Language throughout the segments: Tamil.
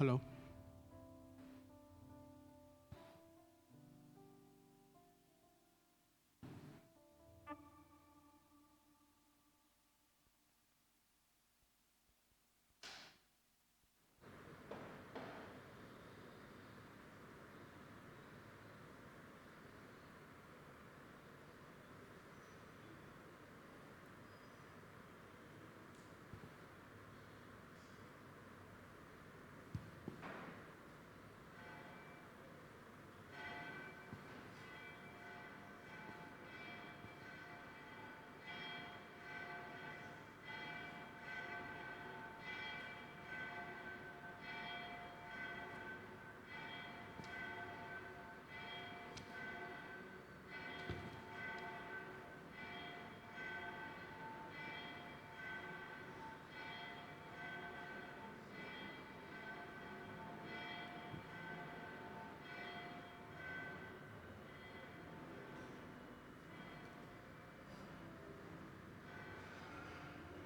ஹலோ.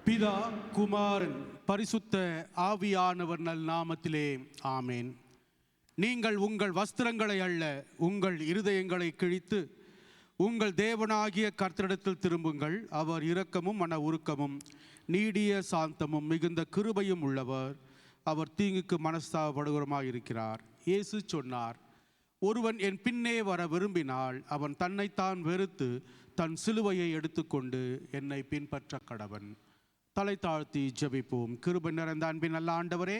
பிதா, குமாரன், பரிசுத்த ஆவியானவர் நல் நாமத்திலே ஆமேன். நீங்கள் உங்கள் வஸ்திரங்களை அல்ல, உங்கள் இருதயங்களை கிழித்து உங்கள் தேவனாகிய கர்த்தரிடத்தில் திரும்புங்கள். அவர் இரக்கமும் மன உருக்கமும் நீடிய சாந்தமும் மிகுந்த கிருபையும் உள்ளவர். அவர் தீங்குக்கு மனஸ்தாபப்படுகிறவருமாயிருக்கிறார். இயேசு சொன்னார், ஒருவன் என் பின்னே வர விரும்பினால் அவன் தன்னைத்தான் வெறுத்து தன் சிலுவையை எடுத்துக்கொண்டு என்னை பின்பற்ற கடவன். தலை தாழ்த்தி ஜெபிப்போம். கிருபை நிறைந்த அன்பின் நல்ல ஆண்டவரே,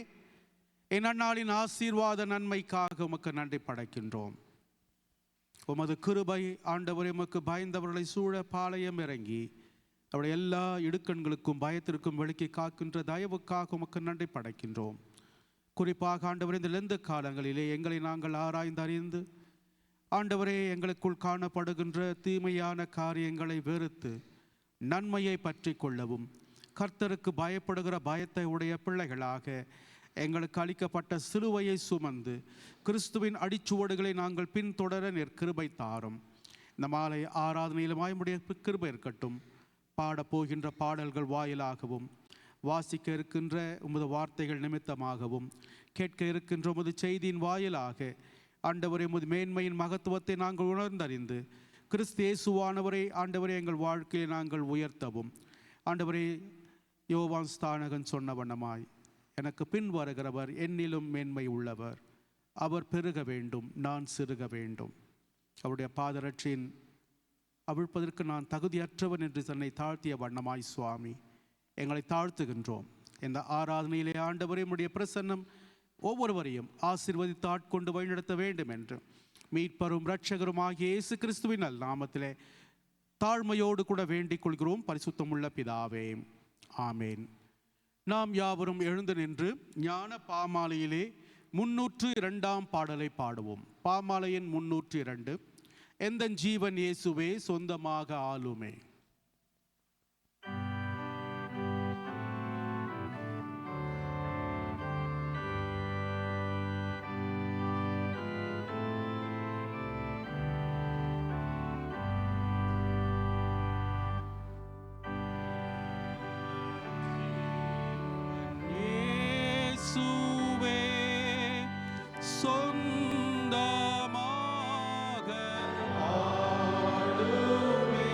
என் அந்நாளின் ஆசீர்வாத நன்மைக்காக உமக்கு நன்றி படைக்கின்றோம். உமது கிருபை ஆண்டவரே உமக்கு பயந்தவர்களை சூழ பாளையம் இறங்கி அவருடைய எல்லா இடுக்கண்களுக்கும் பயத்திற்கும் விலக்கி காக்கின்ற தயவுக்காக உமக்கு நன்றி படைக்கின்றோம். குறிப்பாக ஆண்டவரே, இந்த லெந்த காலங்களிலே எங்களை நாங்கள் ஆராய்ந்து அறிந்து ஆண்டவரே எங்களுக்குள் காணப்படுகின்ற தீமையான காரியங்களை வெறுத்து நன்மையை பற்றி கொள்ளவும், கர்த்தருக்கு பயப்படுகிற பயத்தை உடைய பிள்ளைகளாக எங்களுக்கு அளிக்கப்பட்ட சிலுவையை சுமந்து கிறிஸ்துவின் அடிச்சுவடுகளை நாங்கள் பின்தொடர கிருபை தாரும். இந்த மாலை ஆராதனையிலும் ஆயமுடைய கிருபை இருக்கட்டும். பாடப்போகின்ற பாடல்கள் வாயிலாகவும், வாசிக்க இருக்கின்ற உமது வார்த்தைகள் நிமித்தமாகவும், கேட்க இருக்கின்ற உமது செய்தியின் வாயிலாக ஆண்டவரே உமது மேன்மையின் மகத்துவத்தை நாங்கள் உணர்ந்தறிந்து கிறிஸ்து இயேசுவானவரை ஆண்டவரே எங்கள் வாழ்க்கையை நாங்கள் உயர்த்தவும். ஆண்டவரே, யோவான் ஸ்தானகன் சொன்ன வண்ணமாய், எனக்கு பின் வருகிறவர் என்னிலும் மேன்மை உள்ளவர், அவர் பெருக வேண்டும், நான் சிறுக வேண்டும். அவருடைய பாதரட்சியின் அவிழ்ப்பதற்கு நான் தகுதியற்றவன் என்று தன்னை தாழ்த்திய வண்ணமாய் சுவாமி எங்களை தாழ்த்துகின்றோம். இந்த ஆராதனையிலே ஆண்டவரே உம்முடைய பிரசன்னம் ஒவ்வொருவரையும் ஆசீர்வதித்து ஆட்கொண்டு வழிநடத்த வேண்டும் என்று மீட்பரும் இரட்சகரும் ஆகிய இயேசு கிறிஸ்துவின் நாமத்திலே தாழ்மையோடு கூட வேண்டிக் கொள்கிறோம். பரிசுத்தமுள்ள பிதாவே, ஆமேன். நாம் யாவரும் எழுந்து நின்று ஞான பாமாலையிலே 302 பாடலை பாடுவோம். பாமாலையின் 302. எந்தன் ஜீவன் இயேசுவே சொந்தமாக ஆளுமே. சொந்தமாக ஆளுமே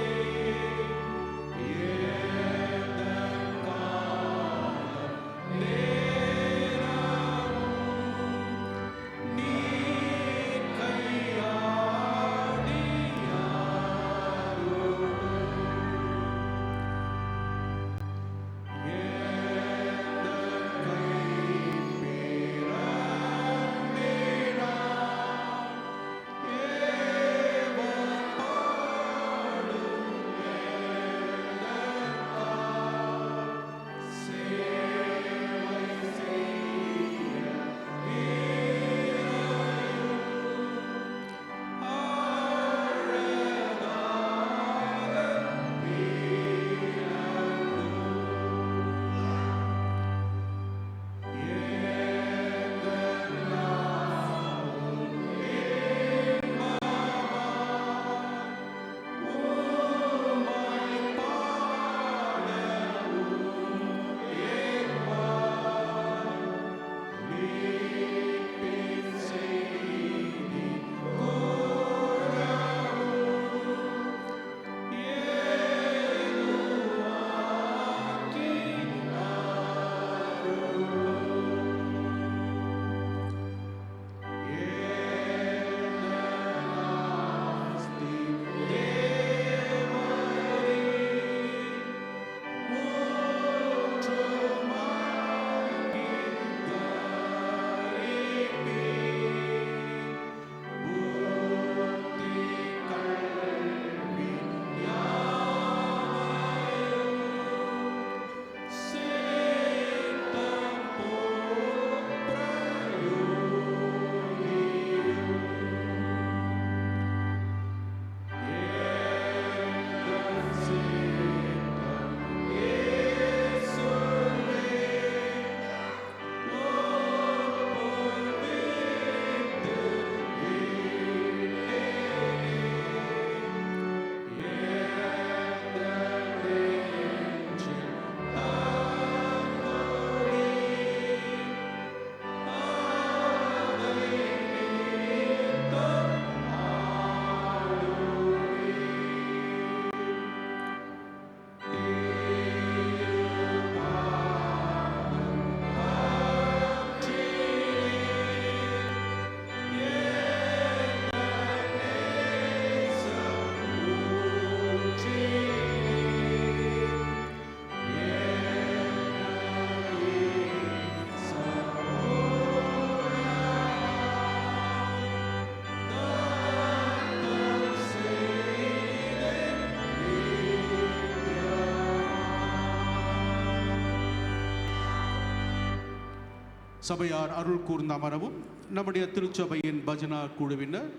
சபையார் அருள் கூர்ந்த அமரவும் நம்முடைய திருச்சபையின் பஜனா குழுவினர்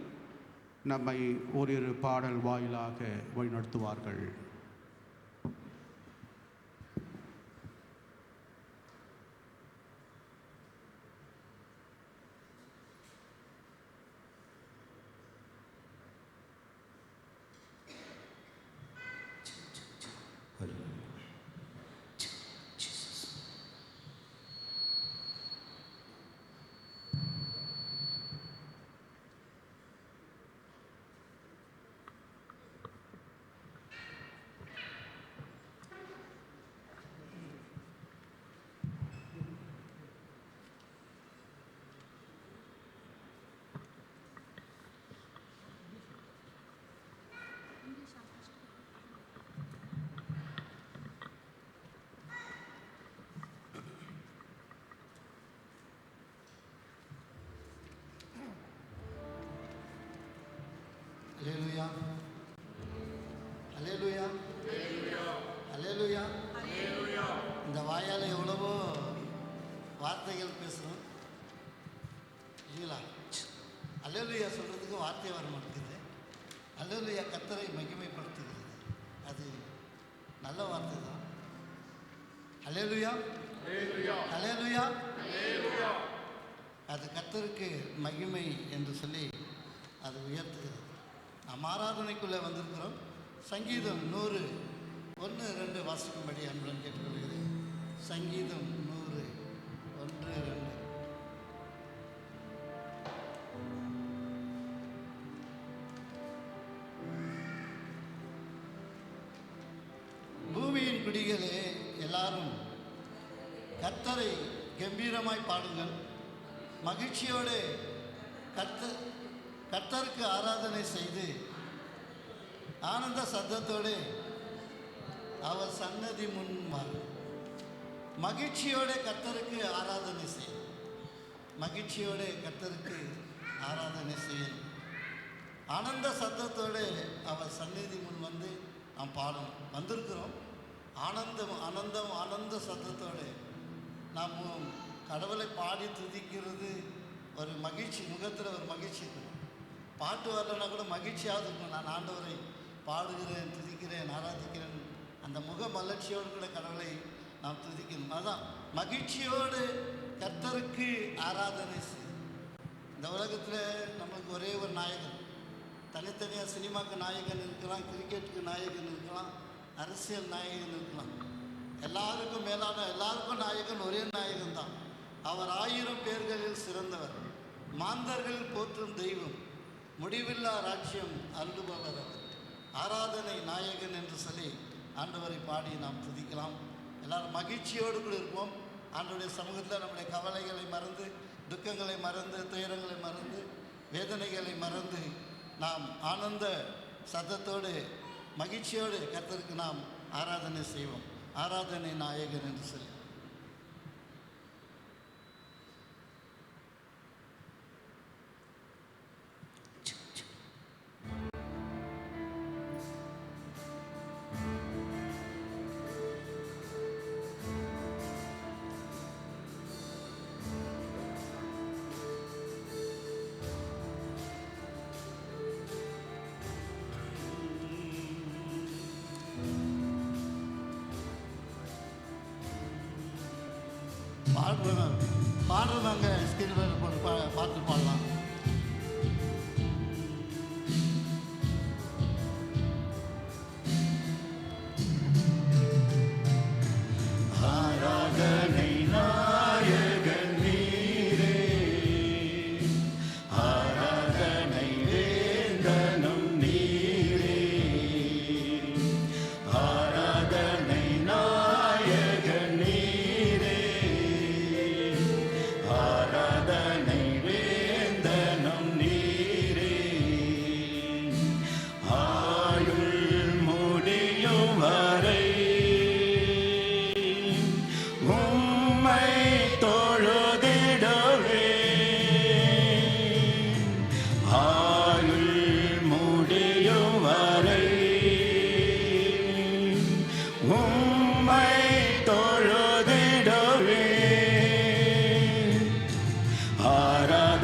நம்மை ஓரிரு பாடல் வாயிலாக வழிநடத்துவார்கள். அல்லேலூயா, அல்லேலூயா, அல்லேலூயா. இந்த வாயால் எவ்வளவோ வார்த்தைகள் பேசுகிறோம் இல்லைங்களா? அல்லேலூயா சொல்கிறதுக்கு வார்த்தை வர மாட்டேங்குது. அல்லேலூயா கர்த்தரை மகிமைப்படுத்துகிறது, அது நல்ல வார்த்தை தான். அல்லேலூயா, அல்லேலூயா, அது கர்த்தருக்கு மகிமை என்று சொல்லி அது உயர்த்துகிறது. நாம் ஆராதனைக்குள்ளே வந்திருக்கிறோம். சங்கீதம் 100:1-2 வாசிக்கும்படி அன்புடன் கேட்டுக்கொள்கிறேன். சங்கீதம் 100:1-2. பூமியின் குடிகளே எல்லாரும் கர்த்தரை கம்பீரமாய் பாடுங்கள், மகிழ்ச்சியோடு கர்த்தருக்கு ஆராதனை செய்து ஆனந்த சத்தத்தோடு அவர் சன்னதி முன் வாருங்கள். மகிழ்ச்சியோடு கர்த்தருக்கு ஆராதனை செய்யும், மகிழ்ச்சியோடு கர்த்தருக்கு ஆராதனை செய்யணும். ஆனந்த சத்தத்தோடு அவர் சந்நிதி முன் வந்து நாம் பாடணும். வந்திருக்கிறோம். ஆனந்த சத்தத்தோடு நாம் கடவுளை பாடி துதிக்கிறது ஒரு மகிழ்ச்சி, முகத்தில் ஒரு மகிழ்ச்சி இருக்கணும். பாட்டு வரலன்னா கூட மகிழ்ச்சியாவது இருக்கணும். நான் ஆண்டவரை பாடுகிறேன், துதிக்கிறேன், ஆராதிக்கிறேன், அந்த முக மலர்ச்சியோடு கூட கடவுளை நாம் துதிக்கணும். அதுதான் மகிழ்ச்சியோடு கர்த்தருக்கு ஆராதனை செய்யும். இந்த உலகத்தில் நம்மளுக்கு ஒரே ஒரு நாயகன், தனித்தனியாக சினிமாவுக்கு நாயகன் இருக்கலாம், கிரிக்கெட்டுக்கு நாயகன் இருக்கலாம், அரசியல் நாயகன் இருக்கலாம். எல்லாருக்கும் மேலான எல்லாருக்கும் நாயகன் ஒரே நாயகன் தான். அவர் 1000 பேர்களில் சிறந்தவர், மாந்தர்கள் போற்றும் தெய்வம், முடிவில்லா ராஜ்யம் அருளுபவர் அவர். ஆராதனை நாயகன் என்று சொல்லி ஆண்டவரை பாடி நாம் துதிக்கலாம். எல்லாரும் மகிழ்ச்சியோடு கூட இருப்போம். ஆண்டவருடைய சமூகத்தில் நம்முடைய கவலைகளை மறந்து, துக்கங்களை மறந்து, துயரங்களை மறந்து, வேதனைகளை மறந்து நாம் ஆனந்த சத்தத்தோடு மகிழ்ச்சியோடு கர்த்தருக்கு நாம் ஆராதனை செய்வோம். ஆராதனை நாயகன் என்று சொல்லி பாடுறவங்க ஸ்கிரீனில் போட்டு பார்த்து பாடலாம். ஆராதனை நாயகன் நீரே, ஆராதனை வேந்தனும் நீரே, ஆராதனை நாயகன் நீரே, ஆராதனை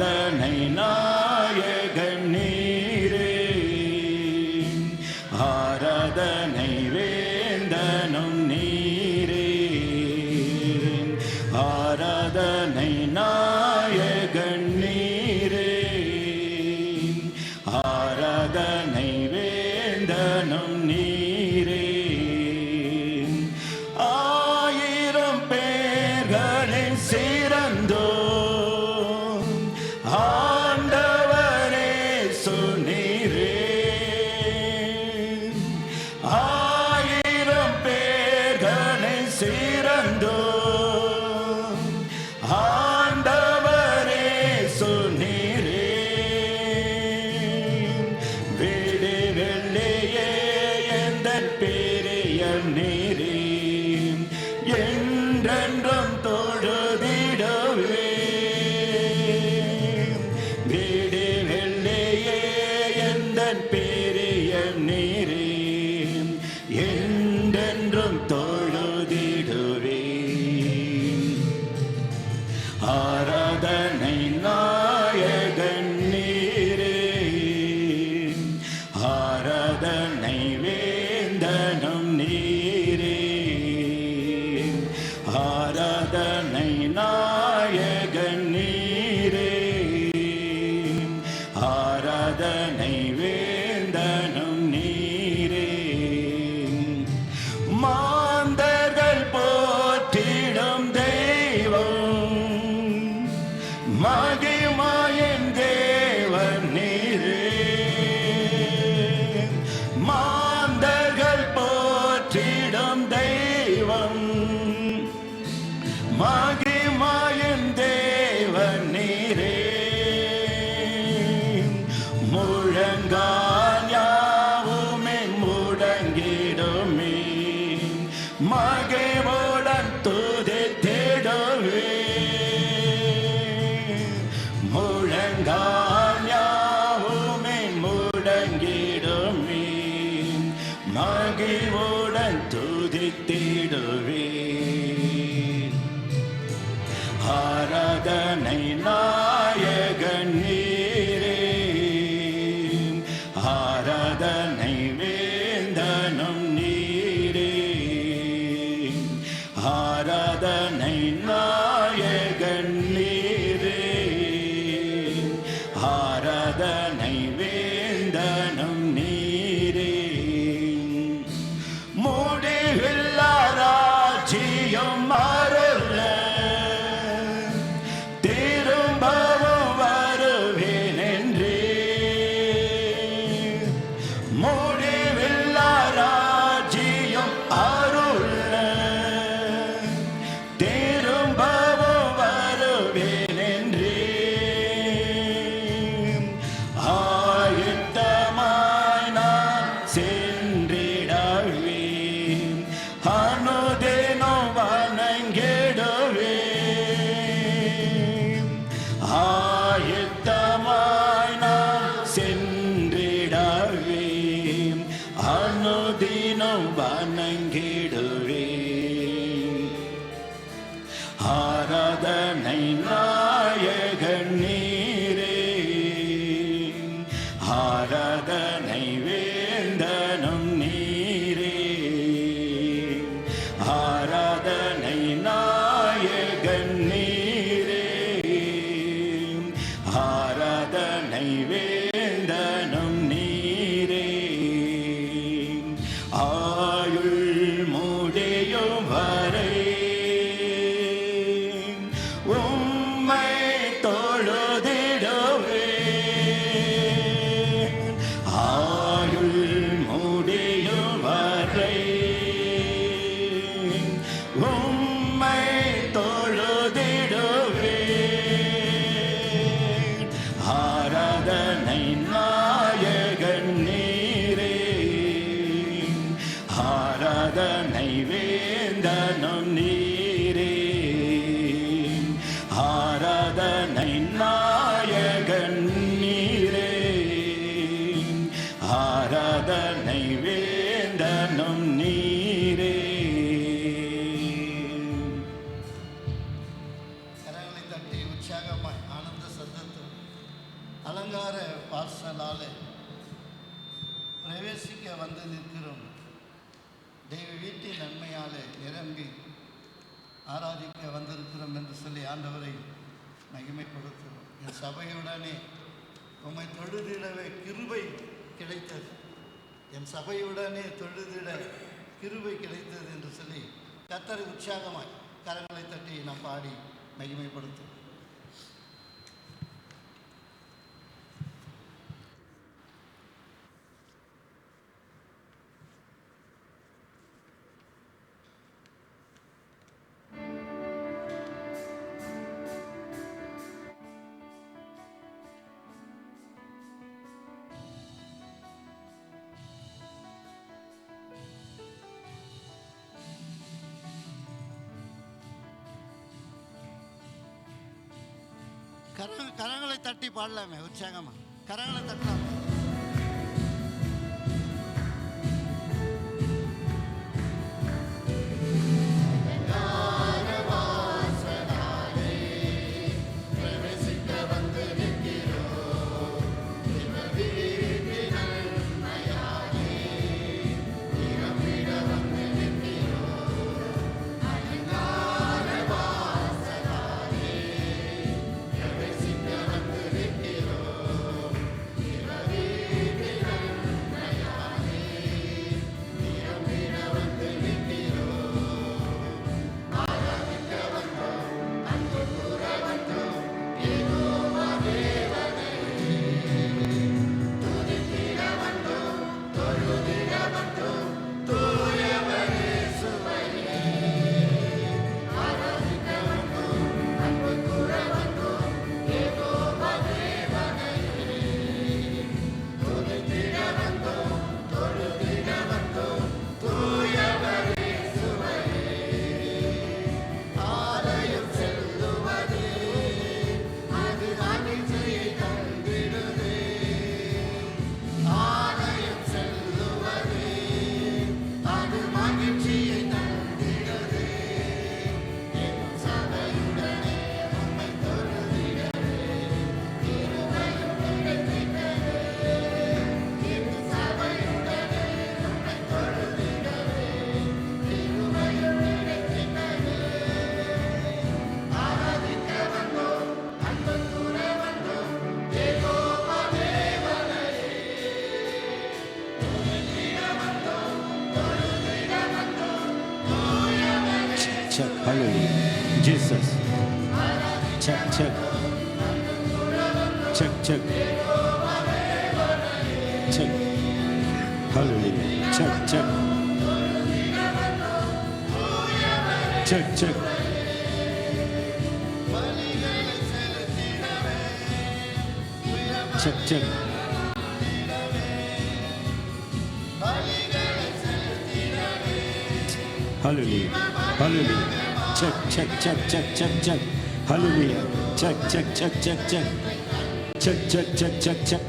ஆராதனை நாயகன் நீரே, ஆராதனை வேந்தனும் நீரே, ஆராதனை நாயகன் நீரே, ஆராதனை வேந்தனும் நீரே. ஆயிரம் பேர்களில் சிறந்தோ ஆண்டவரே சொன்னீரே, ஆயிரம் பேர்களில் சிறந்தோ ஆண்டவரே சொன்னீரே, விடு வெள்ளையே எந்தன் பெரிய நீரே, என்றென்றும் தொழுதிடவே, விடு வெள்ளையே எந்தன் பெரிய நீரே, என்றென்றும் தொழுதிடுவே. ஆராதனை நாயகன் நீரே, ஆராதனை வேந்தனும் நீரே, ஆராதனை நாயகன் நீரே, ஆராதனை வேந்தனும் நீரே. மாந்தர்கள் போற்றிடும் தெய்வம், மகிமாயின் தேவன் நீரே, மாந்தர்கள் போற்றிடும் தெய்வம், மகிமாயின் தேவன் நீரே, முழங்கால் யாவுமே முடங்கிடுமே, மகிழ்வுடன் துதித்திடுவே, முழங்கால் யாவுமே முடங்கிடுமே, மகிழ்வுடன் துதித்திடுவே. ஆராதனை நாயகன் நீரே, ஆராதனை வேந்தனும் நீரே, ஆராதனை நாயகன் நீரே, ஆராதனை வேந்தனும் நீரே. முடிவில்லா ராஜ்யம் அருள திரும்பவும் வருவேன் என்றே, முடிவில்லா ராஜ்யம் அருள திரும்பவும் வருவேன் என்றே, ஆயத்தமாய் நான் சென்றிடவே, அனுதினம் வணங்கிடுவே, ஆயத்தமாய் நான் சென்றிடவே, அனுதினம் வணங்கிடுவே. ஆராதனை நாயகன் நீரே, ஆராதனை வேந்தனும் நீரே, ஆராதனை நாயகன் நீரே, ஆராதனை வேந்தனும் நீரே. ஆயுள் முடியும் வரை உம்மை தொழுதிடுவே, ஆயுள் முடியும் வரை உம்மை தொழுதிடுவே. ஆராதனை நாயகன் நீரே, ஆராதனை வேந்தனும் நீரே, ஆராதனை நாயகன் நீரே, ஆராதனை வேந்தனும் நீரே. கரங்களை தட்டி உற்சாகமாய் ஆனந்த சத்தத்தோடு அலங்கார வாசலாலே பிரவேசிக்க வந்து நிற்கிறோம். தெய்வ வீட்டின் நன்மையாலே நிரம்பி ஆராதிக்க வந்திருக்கிறோம் என்று சொல்லி ஆண்டவரை மகிமைப்படுத்துகிறோம். என் சபையுடனே உம்மை தொழுதிடவே கிருபை கிடைத்தது, என் சபையுடனே தொழுதிட கிருபை கிடைத்தது என்று சொல்லி கர்த்தரை உற்சாகமாய் கரங்களை தட்டி நாம் பாடி மகிமைப்படுத்தும். கரங்களை தட்டி பாடலாமே உற்சாகமா, கரங்களை தட்டலாம். Hallelujah. Jesus. Check, check. Check, check. Check. Hallelujah. Check, check. Check, check. Check, check. Hallelujah. Hallelujah. Check, check, check, check, check, check. Hallelujah. Check, check, check, check, check. Check, check, check, check, check.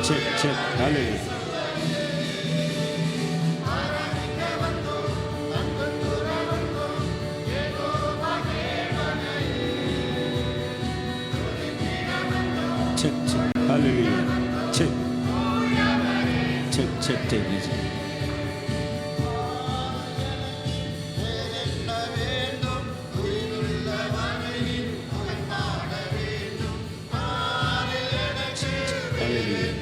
Check, check, hallelujah. Check, check, hallelujah. Check. Check, check, take it easy. Hallelujah.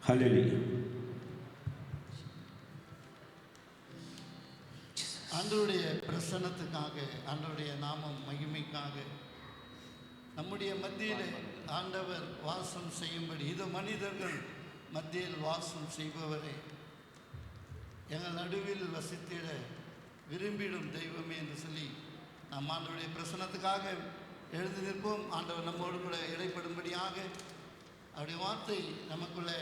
ஹல்லேலூயா. ஆண்டவருடைய பிரசன்னத்துக்காக, ஆண்டவருடைய நாமம் மகிமைக்காக நம்முடைய மத்தியில் ஆண்டவர் வாசம் செய்யும்படி, இது மனிதர்கள் மத்தியில் வாசம் செய்பவரே, எங்கள் நடுவில் வசித்திட விரும்பிடும் தெய்வமே என்று சொல்லி நாம் ஆண்டவருடைய பிரசன்னத்துக்காக எழுந்து நிற்போம். ஆண்டவர் நம்மோடு கூட இடைப்படும்படியாக, அவருடைய வார்த்தை நமக்குள்ளே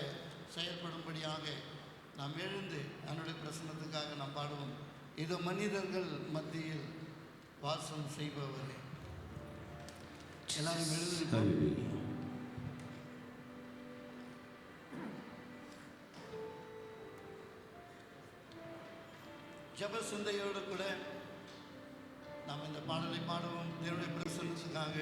செயல்படும்படியாக நாம் எழுந்து அவனுடைய பிரசன்னத்துக்காக நாம் பாடுவோம். இது மனிதர்கள் மத்தியில் வாசம் செய்பவரே. எல்லாரும் எழுந்திருப்போம். ஜப சிந்தையோடு கூட நாம் இந்த பாடலை பாடுவோம். தேவனுடைய பிரசன்னத்துக்காக.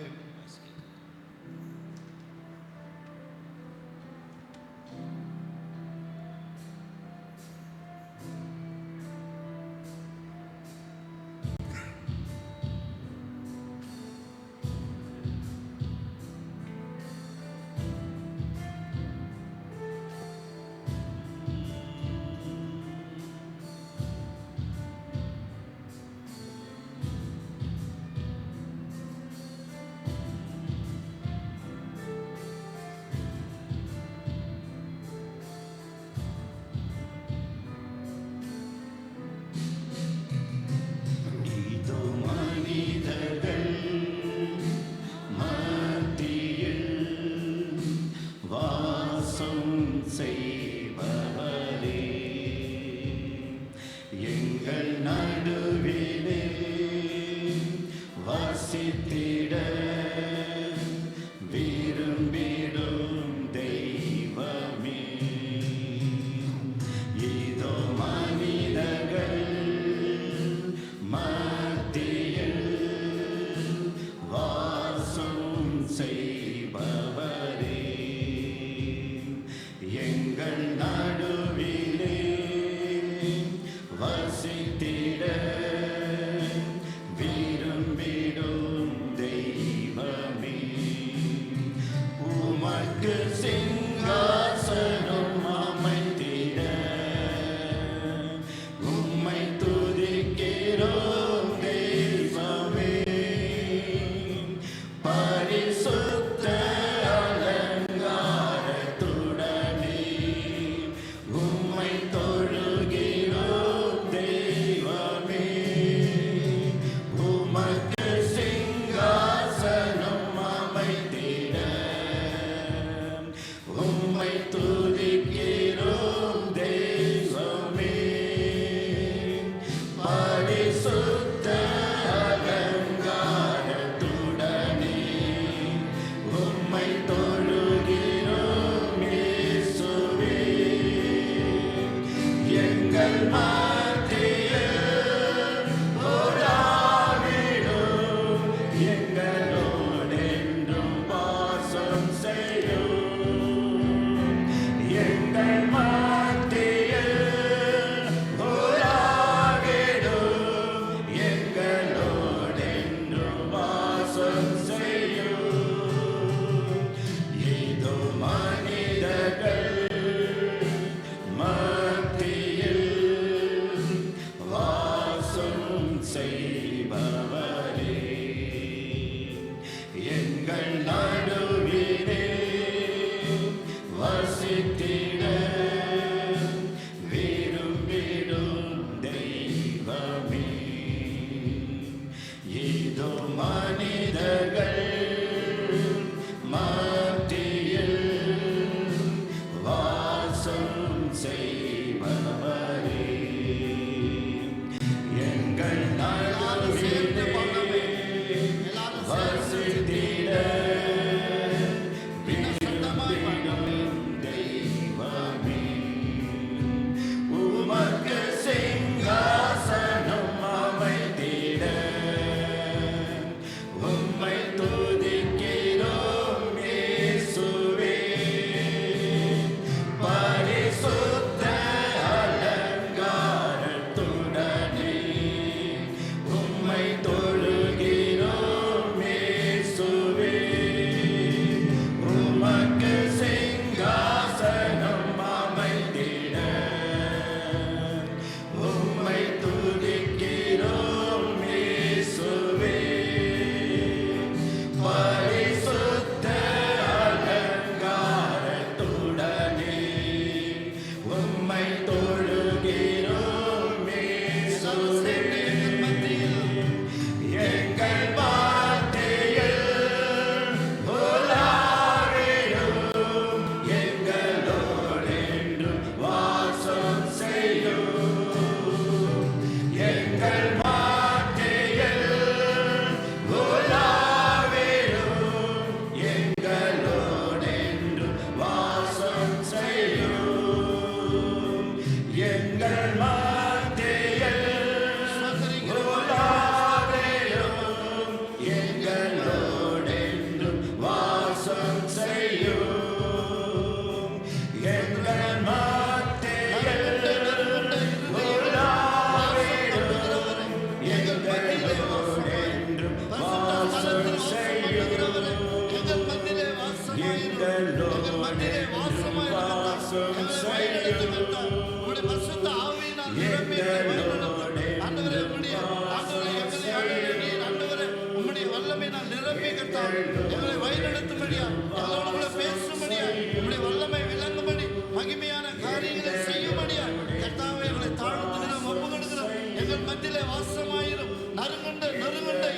எங்களை வழிநடத்தும் கர்த்தாவே. உம்முடைய பரிசுத்த ஆவியினால் நிரம்பி எங்களை வழிநடத்தும் ஆண்டவரே. உம்முடைய ஆண்டவரே எங்களை ஆண்டவரே ஆண்டவரே உம்முடைய வல்லமையினால் நிரம்பி கர்த்தாவே எங்களை வழிநடத்தும்படியா, எங்களோடு கூட பேசும்படியா, உம்முடைய வல்லமை விளங்கும்படி, மகிமையான காரியங்களை செய்யும்படியா கர்த்தாவே எங்களை தாழ்த்துகிறோம், ஒப்பு கொடுக்கிறோம். எங்கள் மத்தியிலே வாசமாயிரும், நறுங்குண்ட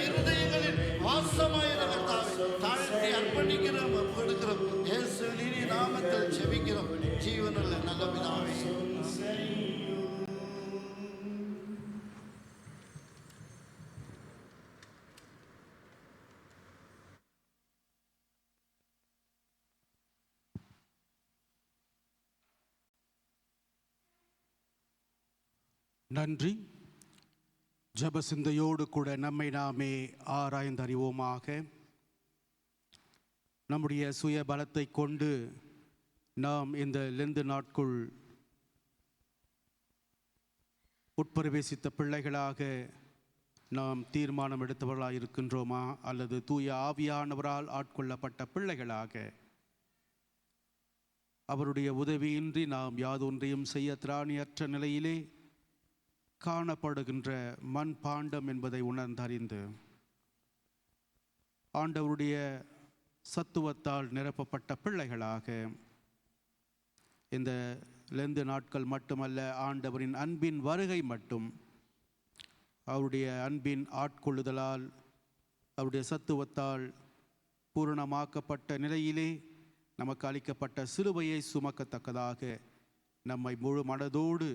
இருதயங்களில் வாசமாயிரும் கர்த்தாவே. தாழ்த்தி அர்ப்பணிக்கிறோம், ஒப்பு கொடுக்கிறோம். இயேசுவின் இனிய நாமத்தில் ஜெபிக்கிறோம் ஜீவனுள்ள நல்ல பிதாவே. நன்றி. ஜெப சிந்தையோடு கூட நம்மை நாமே ஆராய்ந்தறிவோமாக. நம்முடைய சுய பலத்தை கொண்டு நாம் இந்த லெந்து நாட்குள் உட்பிரவேசித்த பிள்ளைகளாக நாம் தீர்மானம் எடுத்தவர்களாக இருக்கின்றோமா, அல்லது தூய ஆவியானவரால் ஆட்கொள்ளப்பட்ட பிள்ளைகளாக அவருடைய உதவியின்றி நாம் யாதொன்றையும் செய்ய திராணியற்ற நிலையிலே காணப்படுகின்ற மண் பாண்டம் என்பதை உணர்ந்தறிந்து ஆண்டவருடைய சத்துவத்தால் நிரப்பப்பட்ட பிள்ளைகளாக இந்த லெந்து நாட்கள் மட்டுமல்ல, ஆண்டவரின் அன்பின் வருகை மட்டும் அவருடைய அன்பின் ஆட்கொள்ளுதலால் அவருடைய சத்துவத்தால் பூரணமாக்கப்பட்ட நிலையிலே நமக்கு அளிக்கப்பட்ட சிலுவையை சுமக்கத்தக்கதாக நம்மை முழு மனதோடு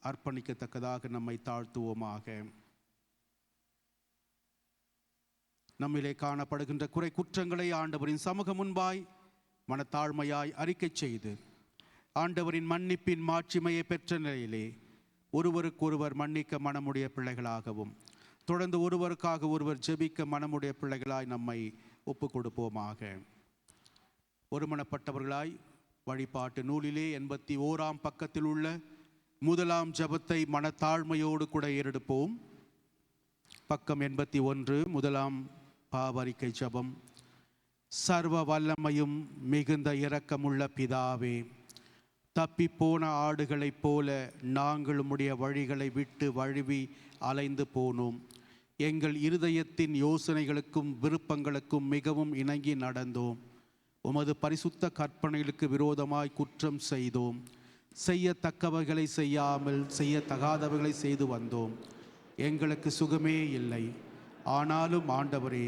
அர்ப்பணிக்கத்தக்கதாக நம்மை தாழ்த்துவோமாக. நம்மிலே காணப்படுகின்ற குறை குற்றங்களை ஆண்டவரின் சமூக முன்பாய் மனத்தாழ்மையாய் அறிக்கை செய்து ஆண்டவரின் மன்னிப்பின் மாட்சிமையை பெற்ற நிலையிலே ஒருவருக்கொருவர் மன்னிக்க மனமுடைய பிள்ளைகளாகவும் தொடர்ந்து ஒருவருக்காக ஒருவர் ஜெபிக்க மனமுடைய பிள்ளைகளாய் நம்மை ஒப்பு கொடுப்போமாக. ஒருமனப்பட்டவர்களாய் வழிபாட்டு நூலிலே 81ஆம் பக்கத்தில் உள்ள முதலாம் ஜெபத்தை மனத்தாழ்மையோடு கூட ஏறெடுப்போம். பக்கம் 81, முதலாம் பாவரிக்கை ஜெபம். சர்வ வல்லமையும் மிகுந்த இரக்கமுள்ள பிதாவே, தப்பிப்போன ஆடுகளைப் போல நாங்கள் உம்முடைய வழிகளை விட்டு வழுவி அலைந்து போனோம். எங்கள் இருதயத்தின் யோசனைகளுக்கும் விருப்பங்களுக்கும் மிகவும் இணங்கி நடந்தோம். உமது பரிசுத்த கற்பனைகளுக்கு விரோதமாய் குற்றம் செய்தோம். செய்யத்தக்கவைகளை செய்யாமல் செய்யத்தகாதவைகளை செய்து வந்தோம். எங்களுக்கு சுகமே இல்லை. ஆனாலும் ஆண்டவரே,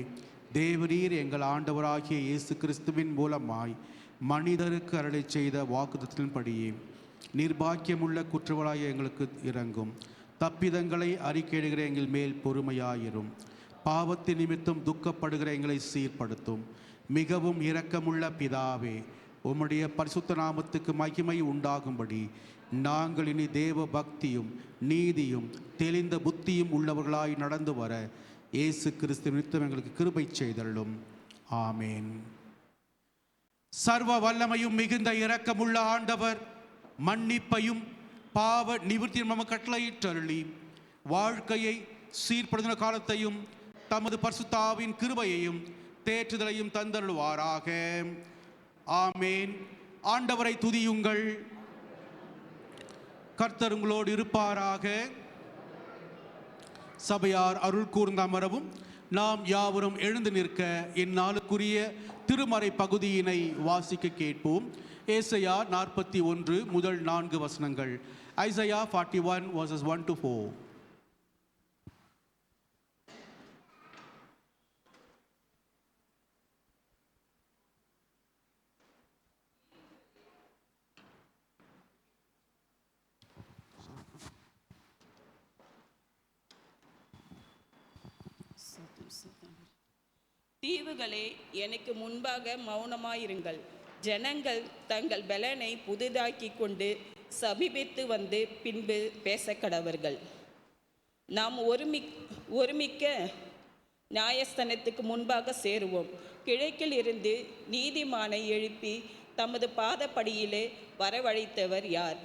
தேவரீர் எங்கள் ஆண்டவராகிய இயேசு கிறிஸ்துவின் மூலமாய் மனிதருக்கு அருளை செய்த வாக்குத்தத்தின்படியே நிர்பாக்கியமுள்ள குற்றவாளியாய் எங்களுக்கு இறங்கும். தப்பிதங்களை அறிக்கையிடுகிற எங்கள் மேல் பொறுமையாயிரும். பாவத்தின் நிமித்தம் துக்கப்படுகிற எங்களை சீர்படுத்தும். மிகவும் இரக்கமுள்ள பிதாவே, உம்முடைய பரிசுத்த நாமத்துக்கு மகிமை உண்டாகும்படி நாங்கள் இனி தேவ பக்தியும் நீதியும் தெளிந்த புத்தியும் உள்ளவர்களாய் நடந்து வர இயேசு கிறிஸ்து நிமித்தம் எங்களுக்கு கிருபை செய்தருளும். ஆமேன். சர்வ வல்லமையும் மிகுந்த இரக்கமுள்ள ஆண்டவர் மன்னிப்பையும் பாவ நிவர்த்தியும் நமக்கு கட்டளையிட்டருளி வாழ்க்கையை சீர்படுத்தின காலத்தையும் தமது பரிசுத்த ஆவியின் கிருபையையும் தேற்றுதலையும் தந்தருள்வாராக. ஆமேன். ஆண்டவரை துதியுங்கள். கர்த்தர் உங்களோடு இருப்பாராக. சபையார் அருள் கூர்ந்த அமரவும். நாம் யாவரும் எழுந்து நிற்க இந்நாளுக்குரிய திருமறை பகுதியினை வாசிக்க கேட்போம். ஏசாயா 41 முதல் 4 வசனங்கள். Isaiah 41 verses 1 to 4. தீவுகளே, எனக்கு முன்பாக மௌனமாயிருங்கள். ஜனங்கள் தங்கள் பலனை புதிதாக்கி கொண்டு சமீபித்து வந்து பின்பு பேசக்கடவர்கள். நாம் ஒருமிக்க நியாயஸ்தானத்துக்கு முன்பாக சேருவோம். கிழக்கில் இருந்து நீதிமானை எழுப்பி தமது பாதப்படியிலே வரவழைத்தவர் யார்?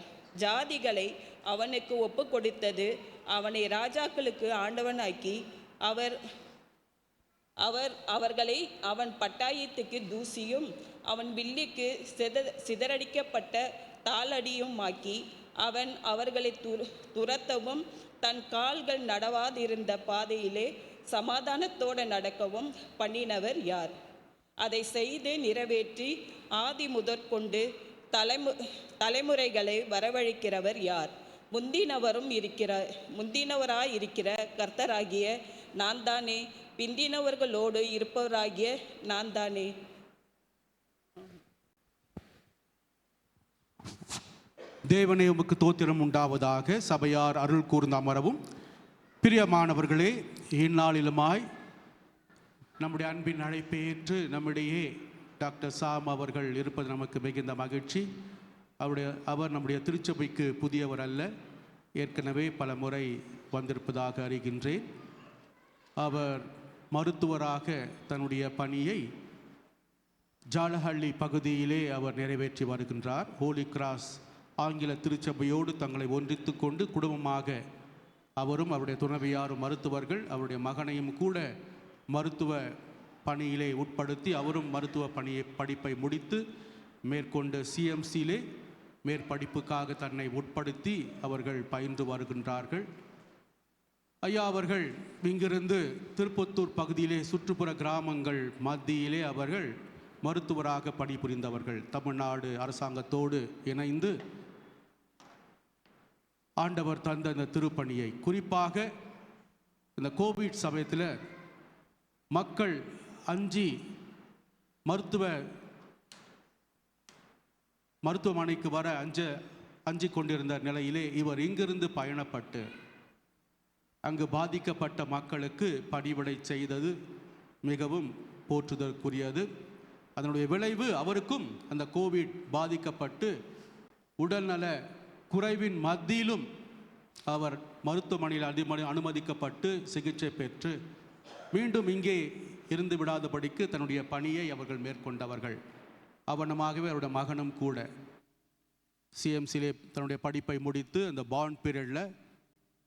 ஜாதிகளை அவனுக்கு ஒப்பு கொடுத்தது அவனை ராஜாக்களுக்கு ஆண்டவனாக்கி அவர்களை அவன் பட்டாயத்துக்கு தூசியும் அவன் வில்லிக்கு சிதறடிக்கப்பட்ட தாளடியுமாக்கி அவன் அவர்களை துரத்தவும் தன் கால்கள் நடவாதிருந்த பாதையிலே சமாதானத்தோடு நடக்கவும் பண்ணினவர் யார்? அதை செய்து நிறைவேற்றி ஆதி முதற்கொண்டு தலைமுறைகளை வரவழைக்கிறவர் யார்? முந்தினவராயிருக்கிற கர்த்தராகிய நான் தானே, பிந்தினவர்களோடு இருப்பவராகிய நான் தானே. தேவனே உமக்கு தோத்திரம் உண்டாவதாக. சபையார் அருள் கூர்ந்து அமரவும். பிரியமானவர்களே, இந்நாளிலுமாய் நம்முடைய அன்பின் அழைப்பை ஏற்று நம்மிடையே டாக்டர் சாம் அவர்கள் இருப்பது நமக்கு மிகுந்த மகிழ்ச்சி. அவர் நம்முடைய திருச்சபைக்கு புதியவர் அல்ல, ஏற்கனவே பல முறை வந்திருப்பதாக அறிகின்றேன். அவர் மருத்துவராக தன்னுடைய பணியை ஜாலஹள்ளி பகுதியிலே அவர் நிறைவேற்றி வருகின்றார். ஹோலி கிராஸ் ஆங்கில திருச்சபையோடு தங்களை ஒன்றித்து கொண்டு குடும்பமாக அவரும் அவருடைய துணைவியாரும் மருத்துவர்கள், அவருடைய மகனையும் கூட மருத்துவ பணியிலே உட்படுத்தி அவரும் மருத்துவ படிப்பை முடித்து மேற்கொண்டு சிஎம்சியிலே மேற்படிப்புக்காக தன்னை உட்படுத்தி அவர்கள் பயின்று வருகின்றார்கள். ஐயா அவர்கள் இங்கிருந்து திருப்பத்தூர் பகுதியிலே சுற்றுப்புற கிராமங்கள் மத்தியிலே அவர்கள் மருத்துவராக பணிபுரிந்தவர்கள். தமிழ்நாடு அரசாங்கத்தோடு இணைந்து ஆண்டவர் தந்த இந்த திருப்பணியை, குறிப்பாக இந்த கோவிட் சமயத்தில் மக்கள் அஞ்சி மருத்துவமனைக்கு வர அஞ்சி கொண்டிருந்த நிலையிலே இவர் இங்கிருந்து பயணப்பட்டு அங்கு பாதிக்கப்பட்ட மக்களுக்கு பணிவிடை செய்தது மிகவும் போற்றுதற்குரியது. அதனுடைய விளைவு அவருக்கும் அந்த கோவிட் பாதிக்கப்பட்டு உடல்நல குறைவின் மத்தியிலும் அவர் மருத்துவமனையில் அனுமதிக்கப்பட்டு சிகிச்சை பெற்று மீண்டும் இங்கே இருந்து விடாதபடிக்கு தன்னுடைய பணியை அவர்கள் மேற்கொண்டவர்கள். அவனமாகவே அவருடைய மகனும் கூட சிஎம்சியிலே தன்னுடைய படிப்பை முடித்து அந்த பாண்ட் பீரியடில்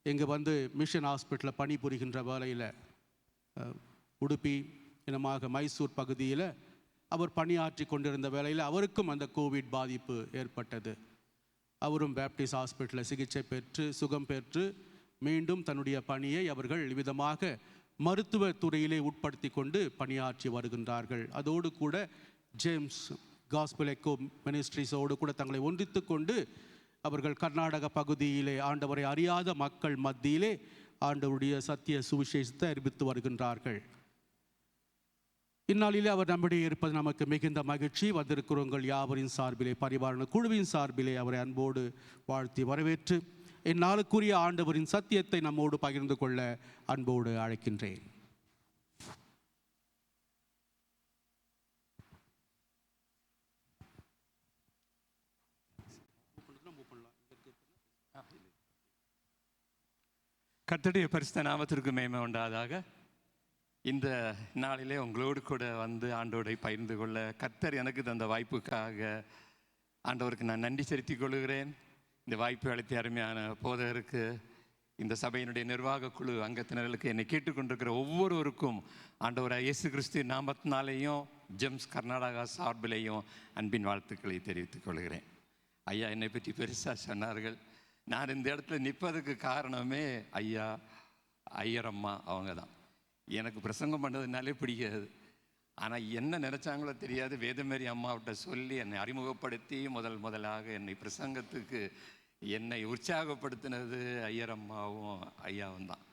இங்கே வந்து மிஷன் ஹாஸ்பிட்டலில் பணிபுரிகின்ற வேலையில் உடுப்பி இனமாக மைசூர் பகுதியில் அவர் பணியாற்றி கொண்டிருந்த வேளையில் அவருக்கும் அந்த கோவிட் பாதிப்பு ஏற்பட்டது. அவரும் பேப்டிஸ்ட் ஹாஸ்பிட்டலில் சிகிச்சை பெற்று சுகம் பெற்று மீண்டும் தன்னுடைய பணியை அவர்கள் விதமாக மருத்துவ துறையிலே உட்படுத்தி கொண்டு பணியாற்றி வருகின்றார்கள். அதோடு கூட ஜேம்ஸ் காஸ்பல் எக்கோ மினிஸ்ட்ரிஸோடு கூட தங்களை ஒன்றித்து கொண்டு அவர்கள் கர்நாடக பகுதியிலே ஆண்டவரை அறியாத மக்கள் மத்தியிலே ஆண்டவருடைய சத்திய சுவிசேஷத்தை அறிவித்து வருகின்றார்கள். இந்நாளிலே அவர் நம்மிடையே இருப்பது நமக்கு மிகுந்த மகிழ்ச்சி. வந்திருக்கிறவங்கள் யாவரின் சார்பிலே, பரிவாரண குழுவின் சார்பிலே அவரை அன்போடு வாழ்த்தி வரவேற்று இந்நாளுக்குரிய ஆண்டவரின் சத்தியத்தை நம்மோடு பகிர்ந்து கொள்ள அன்போடு அழைக்கின்றேன். கர்த்தருடைய பரிசுத்த நாமத்திற்கு மேன்மை உண்டாதாக. இந்த நாளிலே உங்களோடு கூட வந்து ஆண்டவரை பகிர்ந்து கொள்ள கர்த்தர் எனக்கு தந்த வாய்ப்புக்காக ஆண்டவருக்கு நான் நன்றி செலுத்திக் கொள்கிறேன். இந்த வாய்ப்பு அளித்த அருமையான போதகருக்கு, இந்த சபையினுடைய நிர்வாக குழு அங்கத்தினர்களுக்கு, என்னை கேட்டுக்கொண்டிருக்கிற ஒவ்வொருவருக்கும் ஆண்டவராக இயேசு கிறிஸ்து நாமத்தினாலேயும் ஜெம்ஸ் கர்நாடகா சார்பிலையும் அன்பின் வாழ்த்துக்களை தெரிவித்துக் கொள்கிறேன். ஐயா என்னை பற்றி பெருசாக சொன்னார்கள். நான் இந்த இடத்துல நிற்பதுக்கு காரணமே ஐயரம்மா அவங்க தான். எனக்கு பிரசங்கம் பண்ணதுனாலே பிடிக்காது. ஆனால் என்ன நினச்சாங்களோ தெரியாது, வேதமேரி அம்மாவிட்ட சொல்லி என்னை அறிமுகப்படுத்தி முதலாக என்னை பிரசங்கத்துக்கு என்னை உற்சாகப்படுத்தினது ஐயரம்மாவும் ஐயாவும் தான்.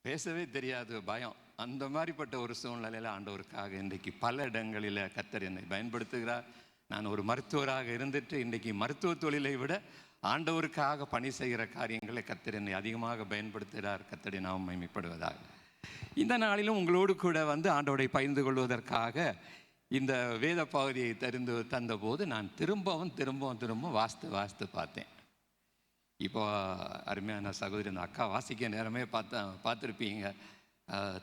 பேசவே தெரியாது, பயம். அந்த மாதிரிப்பட்ட ஒரு சூழ்நிலையில் ஆண்டவருக்காக இன்றைக்கு பல இடங்களில் கர்த்தர் என்னை பயன்படுத்துகிறார். நான் ஒரு மருத்துவராக இருந்துட்டு இன்றைக்கி மருத்துவ தொழிலை விட ஆண்டவருக்காக பணி செய்கிற காரியங்களை கர்த்தர் என்னை அதிகமாக பயன்படுத்துகிறார். கர்த்தருடைய நாமம் மகிமைப்படுவதாக. இந்த நாளிலும் உங்களோடு கூட வந்து ஆண்டவரை பகிர்ந்து கொள்வதற்காக இந்த வேத பகுதியை தந்தபோது நான் திரும்பவும் வாசித்து பார்த்தேன். இப்போ அருமையான சகோதரி, அந்த அக்கா வாசிக்க நேரமே பார்த்துருப்பீங்க,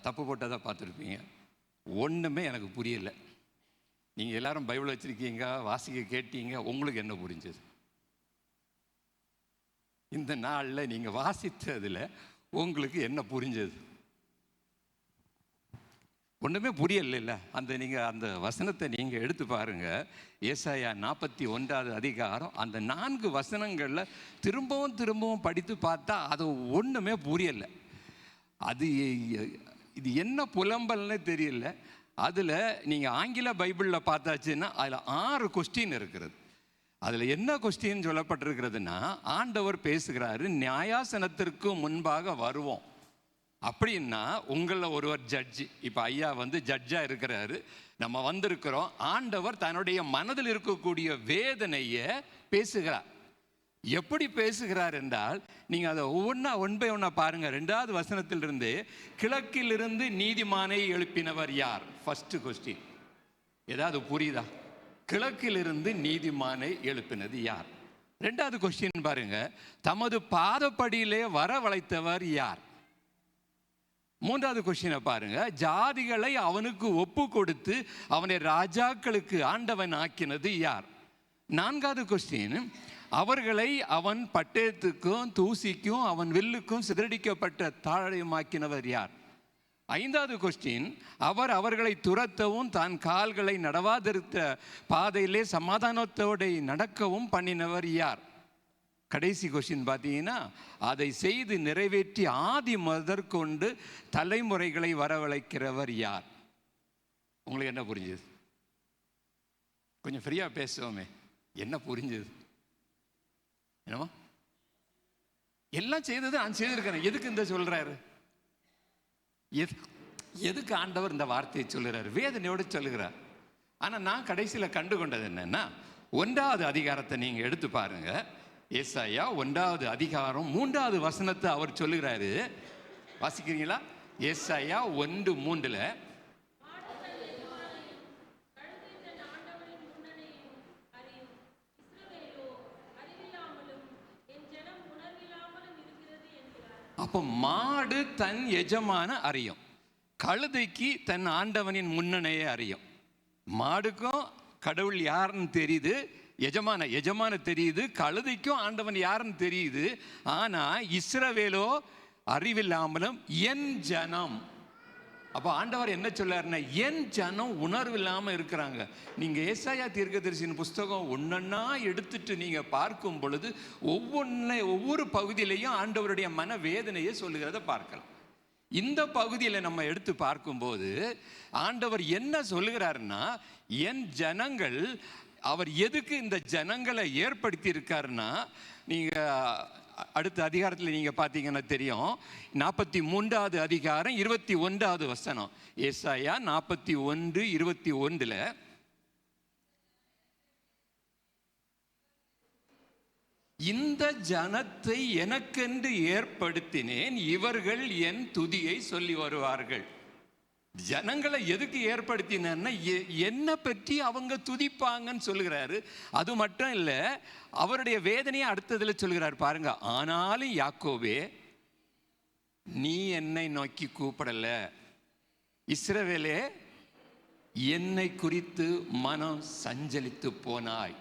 தப்பு போட்டதாக பார்த்துருப்பீங்க. ஒன்றுமே எனக்கு புரியலை. நீங்கள் எல்லாரும் பைபிள் வச்சுருக்கீங்க, வாசிக்க கேட்டீங்க, உங்களுக்கு என்ன புரிஞ்சது? இந்த நாளில் நீங்கள் வாசித்ததில் உங்களுக்கு என்ன புரிஞ்சது? ஒன்றுமே புரியல. அந்த வசனத்தை நீங்கள் எடுத்து பாருங்க. ஏசாயா 41வது அதிகாரம் அந்த 4 வசனங்களில் திரும்பவும் திரும்பவும் படித்து பார்த்தா அது ஒன்றுமே புரியலை. இது என்ன புலம்பல்னே தெரியல. அதில் நீங்கள் ஆங்கில பைபிளில் பார்த்தாச்சுன்னா அதில் 6 கொஸ்டின் இருக்கிறது. அதில் என்ன கொஸ்டின் சொல்லப்பட்டிருக்கிறதுனா, ஆண்டவர் பேசுகிறாரு, நியாயாசனத்திற்கு முன்பாக வருவோம் அப்படின்னா உங்களில் ஒருவர் ஜட்ஜி. இப்போ ஐயா ஜட்ஜாக இருக்கிறாரு, நம்ம வந்திருக்கிறோம். ஆண்டவர் தன்னுடைய மனதில் இருக்கக்கூடிய வேதனையை பேசுகிறார். எப்படி பேசுகிறார் என்றால், நீங்கள் அதை ஒன் பை ஒன்றா பாருங்கள். 2வது வசனத்திலிருந்து, கிழக்கிலிருந்து நீதிமானை எழுப்பினவர் யார்? First question. ஏதாவது புரியுதா? கிழக்கிலிருந்து நீதிமானை எழுப்பினது யார்? 2வது கொஸ்டின் பாருங்க, தமது பாதப்படியிலே வரவழைத்தவர் யார்? 3வது கொஸ்டினை பாருங்க, ஜாதிகளை அவனுக்கு ஒப்பு கொடுத்து அவனை ராஜாக்களுக்கு ஆண்டவன் ஆக்கினது யார்? 4வது கொஸ்டின், அவர்களை அவன் பட்டயத்துக்கும் தூசிக்கும் அவன் வில்லுக்கும் சிதறடிக்கப்பட்ட தாழையுமாக்கினவர் யார்? 5வது கொஸ்டின், அவர்களை துரத்தவும் தான் கால்களை நடவாதிருத்த பாதையிலே சமாதானத்தோடு நடக்கவும் பண்ணினவர் யார்? கடைசி கொஸ்டின் பார்த்தீங்கன்னா, அதை செய்து நிறைவேற்றி ஆதி முதற்கொண்டு தலைமுறைகளை வரவழைக்கிறவர் யார்? உங்களுக்கு என்ன புரிஞ்சுது? கொஞ்சம் ஃப்ரீயாக பேசுவோமே. என்ன புரிஞ்சுது? என்னமா எல்லாம் செய்தது நான் செய்திருக்கிறேன். எதுக்கு இந்த சொல்றாரு? எதுக்கு ஆண்டவர் இந்த வார்த்தையை சொல்லுறாரு? வேதனையோடு சொல்லுகிறார். ஆனால் நான் கடைசியில் கண்டுகொண்டது என்னன்னா, 1வது அதிகாரத்தை நீங்கள் எடுத்து பாருங்க. ஏசாயா 1வது அதிகாரம் 3வது வசனத்தை அவர் சொல்லுகிறாரு. வாசிக்கிறீங்களா? ஏசாயா 1:3. அப்போ மாடு தன் எஜமான அறியும், கழுதைக்கு தன் ஆண்டவனின் முன்னணையை அறியும். மாடுக்கும் கடவுள் யாருன்னு தெரியுது, எஜமான தெரியுது, கழுதைக்கும் ஆண்டவன் யாருன்னு தெரியுது. ஆனா இஸ்ரவேலோ அறிவில்லாமலும் என் ஜனம். அப்போ ஆண்டவர் என்ன சொல்லாருன்னா, என் ஜனம் உணர்வு இல்லாமல் இருக்கிறாங்க. நீங்கள் ஏசாயா தீர்க்கதரிசியின் புஸ்தகம் ஒன்றொன்னா எடுத்துட்டு நீங்கள் பார்க்கும் பொழுது ஒவ்வொரு பகுதியிலையும் ஆண்டவருடைய மன வேதனையை சொல்லுகிறத பார்க்கலாம். இந்த பகுதியில் நம்ம எடுத்து பார்க்கும்போது ஆண்டவர் என்ன சொல்லுகிறாருன்னா, என் ஜனங்கள், அவர் எதுக்கு இந்த ஜனங்களை ஏற்படுத்தி இருக்காருன்னா, நீங்கள் அடுத்த அதிகாரத்தில் நீங்கள் பார்த்தீங்கன்னா தெரியும். 43வது அதிகாரம் 21வது வசனம். ஏசாயா 41:21. இந்த ஜனத்தை எனக்கென்று ஏற்படுத்தினேன், இவர்கள் என் துதியை சொல்லி வருவார்கள். ஜனங்களை எதுக்கு ஏற்படுத்தினேன்னா, என்ன பற்றி அவங்க துதிப்பாங்கன்னு சொல்லுகிறாரு. அது மட்டும் இல்லை, அவருடைய வேதனையை அடுத்ததில் சொல்லுகிறார் பாருங்க. ஆனாலும் யாக்கோபே, நீ என்னை நோக்கி கூப்பிடல, இஸ்ரவேலே என்னை குறித்து மனம் சஞ்சலித்து போனாய்.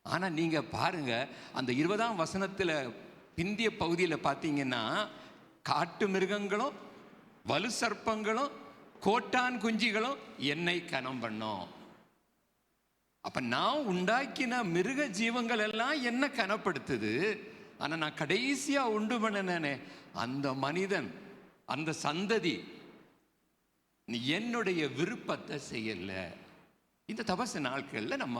ஆனால் நீங்கள் பாருங்க, அந்த 20ஆம் வசனத்தில் பிந்திய பகுதியில் பார்த்தீங்கன்னா, காட்டு மிருகங்களும் வலு சர்ப்பங்களும் கோட்டான் குஞ்சிகளும் என்னை கனம் பண்ணோம். அப்ப நான் உண்டாக்கின மிருக ஜீவங்கள் எல்லாம் என்ன கனப்படுத்துது. ஆனா நான் கடைசியா உண்டு பண்ணனே அந்த மனிதன், அந்த சந்ததி என்னுடைய விருப்பத்தை செய்யல. இந்த தபசு நாட்கள்ல நம்ம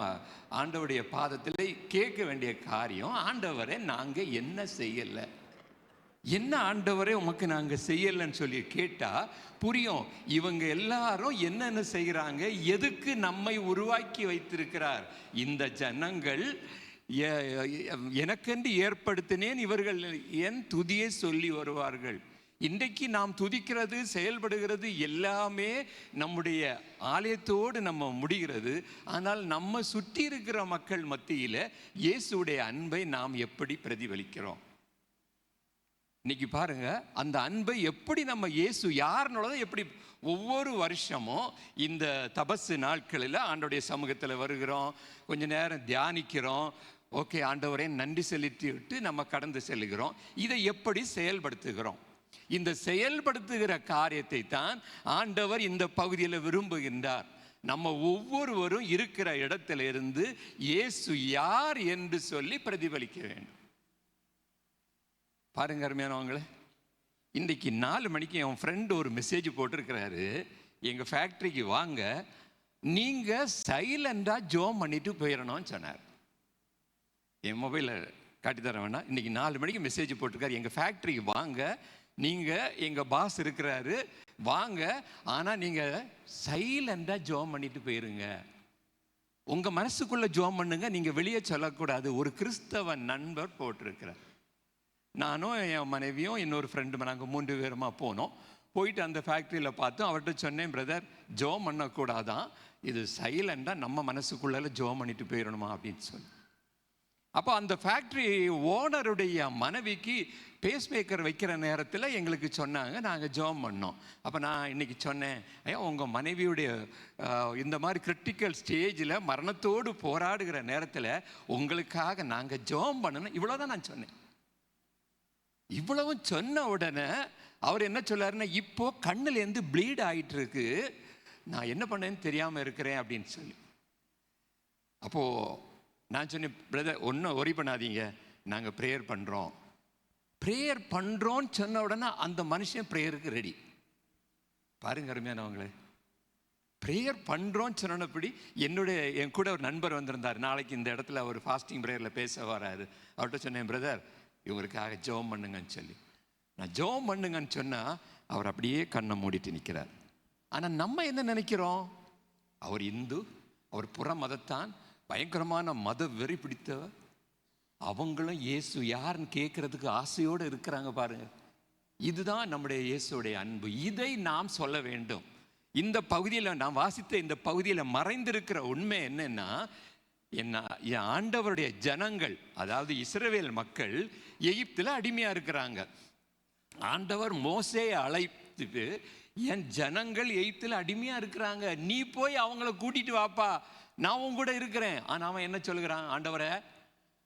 ஆண்டவருடைய பாதத்தில் கேட்க வேண்டிய காரியம், ஆண்டவரை நாங்க என்ன செய்யல, என்ன ஆண்டவரே உமக்கு நாங்கள் செய்யலைன்னு சொல்லி கேட்டால் புரியும். இவங்க எல்லாரும் என்னென்ன செய்கிறாங்க, எதுக்கு நம்மை உருவாக்கி வைத்திருக்கிறார். இந்த ஜனங்கள் எனக்கென்று ஏற்படுத்தினேன், இவர்கள் என் துதியை சொல்லி வருவார்கள். இன்றைக்கு நாம் துதிக்கிறது, செயல்படுகிறது எல்லாமே நம்முடைய ஆலயத்தோடு நம்ம முடிகிறது. ஆனால் நம்ம சுற்றி இருக்கிற மக்கள் மத்தியில் இயேசுடைய அன்பை நாம் எப்படி பிரதிபலிக்கிறோம்? இன்னைக்கு பாருங்க, அந்த அன்பை எப்படி நம்ம இயேசு யாருன்னதை எப்படி ஒவ்வொரு வருஷமும் இந்த தபசு நாட்களில் ஆண்டவருடைய சமூகத்தில் வருகிறோம், கொஞ்ச நேரம் தியானிக்கிறோம். ஓகே ஆண்டவரே நன்றி செலுத்தி விட்டு நம்ம கடந்து செல்கிறோம். இதை எப்படி செயல்படுத்துகிறோம்? இந்த செயல்படுத்துகிற காரியத்தை தான் ஆண்டவர் இந்த பகுதியில் விரும்புகின்றார். நம்ம ஒவ்வொருவரும் இருக்கிற இடத்துல இருந்து இயேசு யார் என்று சொல்லி பிரதிபலிக்க வேண்டும். பாருங்க அருமையானவங்களே, இன்றைக்கி 4 மணிக்கு என் ஃப்ரெண்டு ஒரு மெசேஜ் போட்டிருக்கிறாரு, எங்கள் ஃபேக்ட்ரிக்கு வாங்க, நீங்கள் சைலண்டாக ஜோம் பண்ணிட்டு போயிடணும்னு சொன்னார். என் மொபைலில் காட்டித்தர வேணாம். இன்றைக்கி 4 மணிக்கு மெசேஜ் போட்டிருக்காரு, எங்கள் ஃபேக்ட்ரிக்கு வாங்க, நீங்கள் எங்கள் பாஸ் இருக்கிறாரு வாங்க, ஆனால் நீங்கள் சைலண்டாக ஜோம் பண்ணிட்டு போயிருங்க. உங்கள் மனசுக்குள்ளே ஜோம் பண்ணுங்க, நீங்கள் வெளியே சொல்லக்கூடாது. ஒரு கிறிஸ்தவ நண்பர் போட்டிருக்கிறார். நானும் என் மனைவியும் இன்னொரு ஃப்ரெண்டு நாங்கள் 3 பேருமா போனோம். போயிட்டு அந்த ஃபேக்ட்ரியில் பார்த்தோம். அவர்கிட்ட சொன்னேன், பிரதர் ஜோம் பண்ணக்கூடாதான், இது சைலண்டாக நம்ம மனசுக்குள்ளே ஜோம் பண்ணிட்டு போயிடணுமா அப்படின்னு சொல்லி. அப்போ அந்த ஃபேக்ட்ரி ஓனருடைய மனைவிக்கு பேஸ்மேக்கர் வைக்கிற நேரத்தில் எங்களுக்கு சொன்னாங்க, நாங்கள் ஜோம் பண்ணோம். அப்போ நான் இன்னைக்கு சொன்னேன், ஐயா உங்கள் மனைவியுடைய இந்த மாதிரி கிரிட்டிக்கல் ஸ்டேஜில் மரணத்தோடு போராடுகிற நேரத்தில் உங்களுக்காக நாங்கள் ஜோம் பண்ணணும். இவ்வளோதான் நான் சொன்னேன். இவ்வளவும் சொன்ன உடனே அவர் என்ன சொல்லாருன்னா, இப்போ கண்ணுலேருந்து ப்ளீட் ஆகிட்டு இருக்கு, நான் என்ன பண்ணேன்னு தெரியாமல் இருக்கிறேன் அப்படின்னு சொல்லி. அப்போது நான் சொன்னேன், பிரதர் ஒன்றும் ஒரி பண்ணாதீங்க, நாங்கள் ப்ரேயர் பண்ணுறோம். ப்ரேயர் பண்ணுறோன்னு சொன்ன உடனே அந்த மனுஷன் ப்ரேயருக்கு ரெடி. பாருங்க அருமையானவங்களே, ப்ரேயர் பண்ணுறோன்னு சொன்னபடி என் கூட ஒரு நண்பர் வந்திருந்தார். நாளைக்கு இந்த இடத்துல அவர் ஃபாஸ்டிங் ப்ரேயரில் பேச வராரு. அவர்கிட்ட சொன்னேன், பிரதர் இவருக்காக ஜெபம் பண்ணுங்கன்னு சொல்லி. நான் ஜெபம் பண்ணுங்கன்னு சொன்னால் அவர் அப்படியே கண்ணை மூடிட்டு நிற்கிறார். ஆனால் நம்ம என்ன நினைக்கிறோம், அவர் இந்து, அவர் புற மதத்தான், பயங்கரமான மத வெறி பிடித்தவர், அவங்களும் இயேசு யாருன்னு கேட்கறதுக்கு ஆசையோடு இருக்கிறாங்க. பாருங்க, இதுதான் நம்முடைய இயேசுடைய அன்பு. இதை நாம் சொல்ல வேண்டும். இந்த பகுதியில் நான் வாசித்த இந்த பகுதியில் மறைந்திருக்கிற உண்மை என்னன்னா, என் ஆண்டவருடைய ஜனங்கள், அதாவது இஸ்ரவேல் மக்கள் எகிப்தில் அடிமையாக இருக்கிறாங்க. ஆண்டவர் மோசேயை அழைத்து, என் ஜனங்கள் எகிப்தில் அடிமையாக இருக்கிறாங்க, நீ போய் அவங்கள கூட்டிட்டு வாப்பா, நான் உன் கூட இருக்கிறேன். ஆனால் அவன் என்ன சொல்லுகிறான், ஆண்டவரை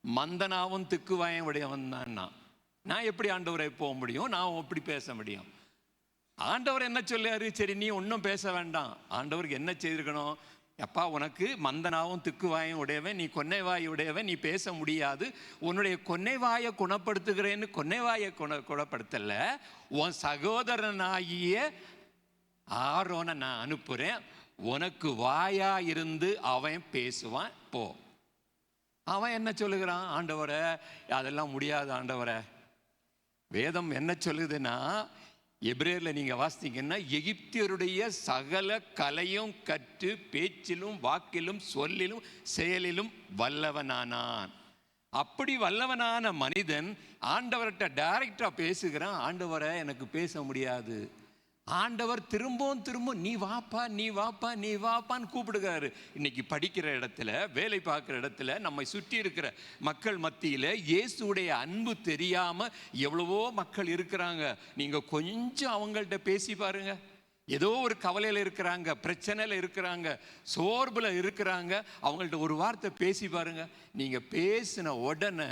மந்தனாவும் திக்குவாயும் உடையவன் தான் நான் எப்படி ஆண்டவரை போக முடியும், நான் எப்படி பேச முடியும்? ஆண்டவர் என்ன சொல்லாரு, சரி நீ ஒன்றும் பேச வேண்டாம். ஆண்டவருக்கு என்ன செய்திருக்கணும், அப்பா உனக்கு மந்தனாவும் திக்குவாயும் உடையவன், நீ கொன்னைவாய் உடையவன், நீ பேச முடியாது, உன்னுடைய கொன்னைவாயை குணப்படுத்துகிறேன்னு கொன்னைவாயை குணப்படுத்தல, உன் சகோதரனாகிய ஆரோனை நான் அனுப்புகிறேன், உனக்கு வாயா இருந்து அவன் பேசுவான், போ. அவன் என்ன சொல்லுகிறான், ஆண்டவரை அதெல்லாம் முடியாது ஆண்டவரை. வேதம் என்ன சொல்லுதுன்னா, எபிரேயரில் நீங்கள் வாசித்தீங்கன்னா, எகிப்தியருடைய சகல கலையும் கற்று பேச்சிலும் வாக்கிலும் சொல்லிலும் செயலிலும் வல்லவனானான். அப்படி வல்லவனான மனிதன் ஆண்டவர்கிட்ட டைரக்டாக பேசுகிறான், ஆண்டவரை எனக்கு பேச முடியாது. ஆண்டவர் திரும்பவும் நீ வாப்பா நீ வாப்பா நீ வாப்பான்னு கூப்பிடுகிறாரு. இன்னைக்கு படிக்கிற இடத்துல, வேலை பார்க்குற இடத்துல, நம்மை சுற்றி இருக்கிற மக்கள் மத்தியில் இயேசுடைய அன்பு தெரியாம எவ்வளவோ மக்கள் இருக்கிறாங்க. நீங்க கொஞ்சம் அவங்கள்ட்ட பேசி பாருங்க. ஏதோ ஒரு கவலையில் இருக்கிறாங்க, பிரச்சனையில் இருக்கிறாங்க, சோர்வில் இருக்கிறாங்க, அவங்கள்ட்ட ஒரு வார்த்தை பேசி பாருங்க. நீங்க பேசின உடனே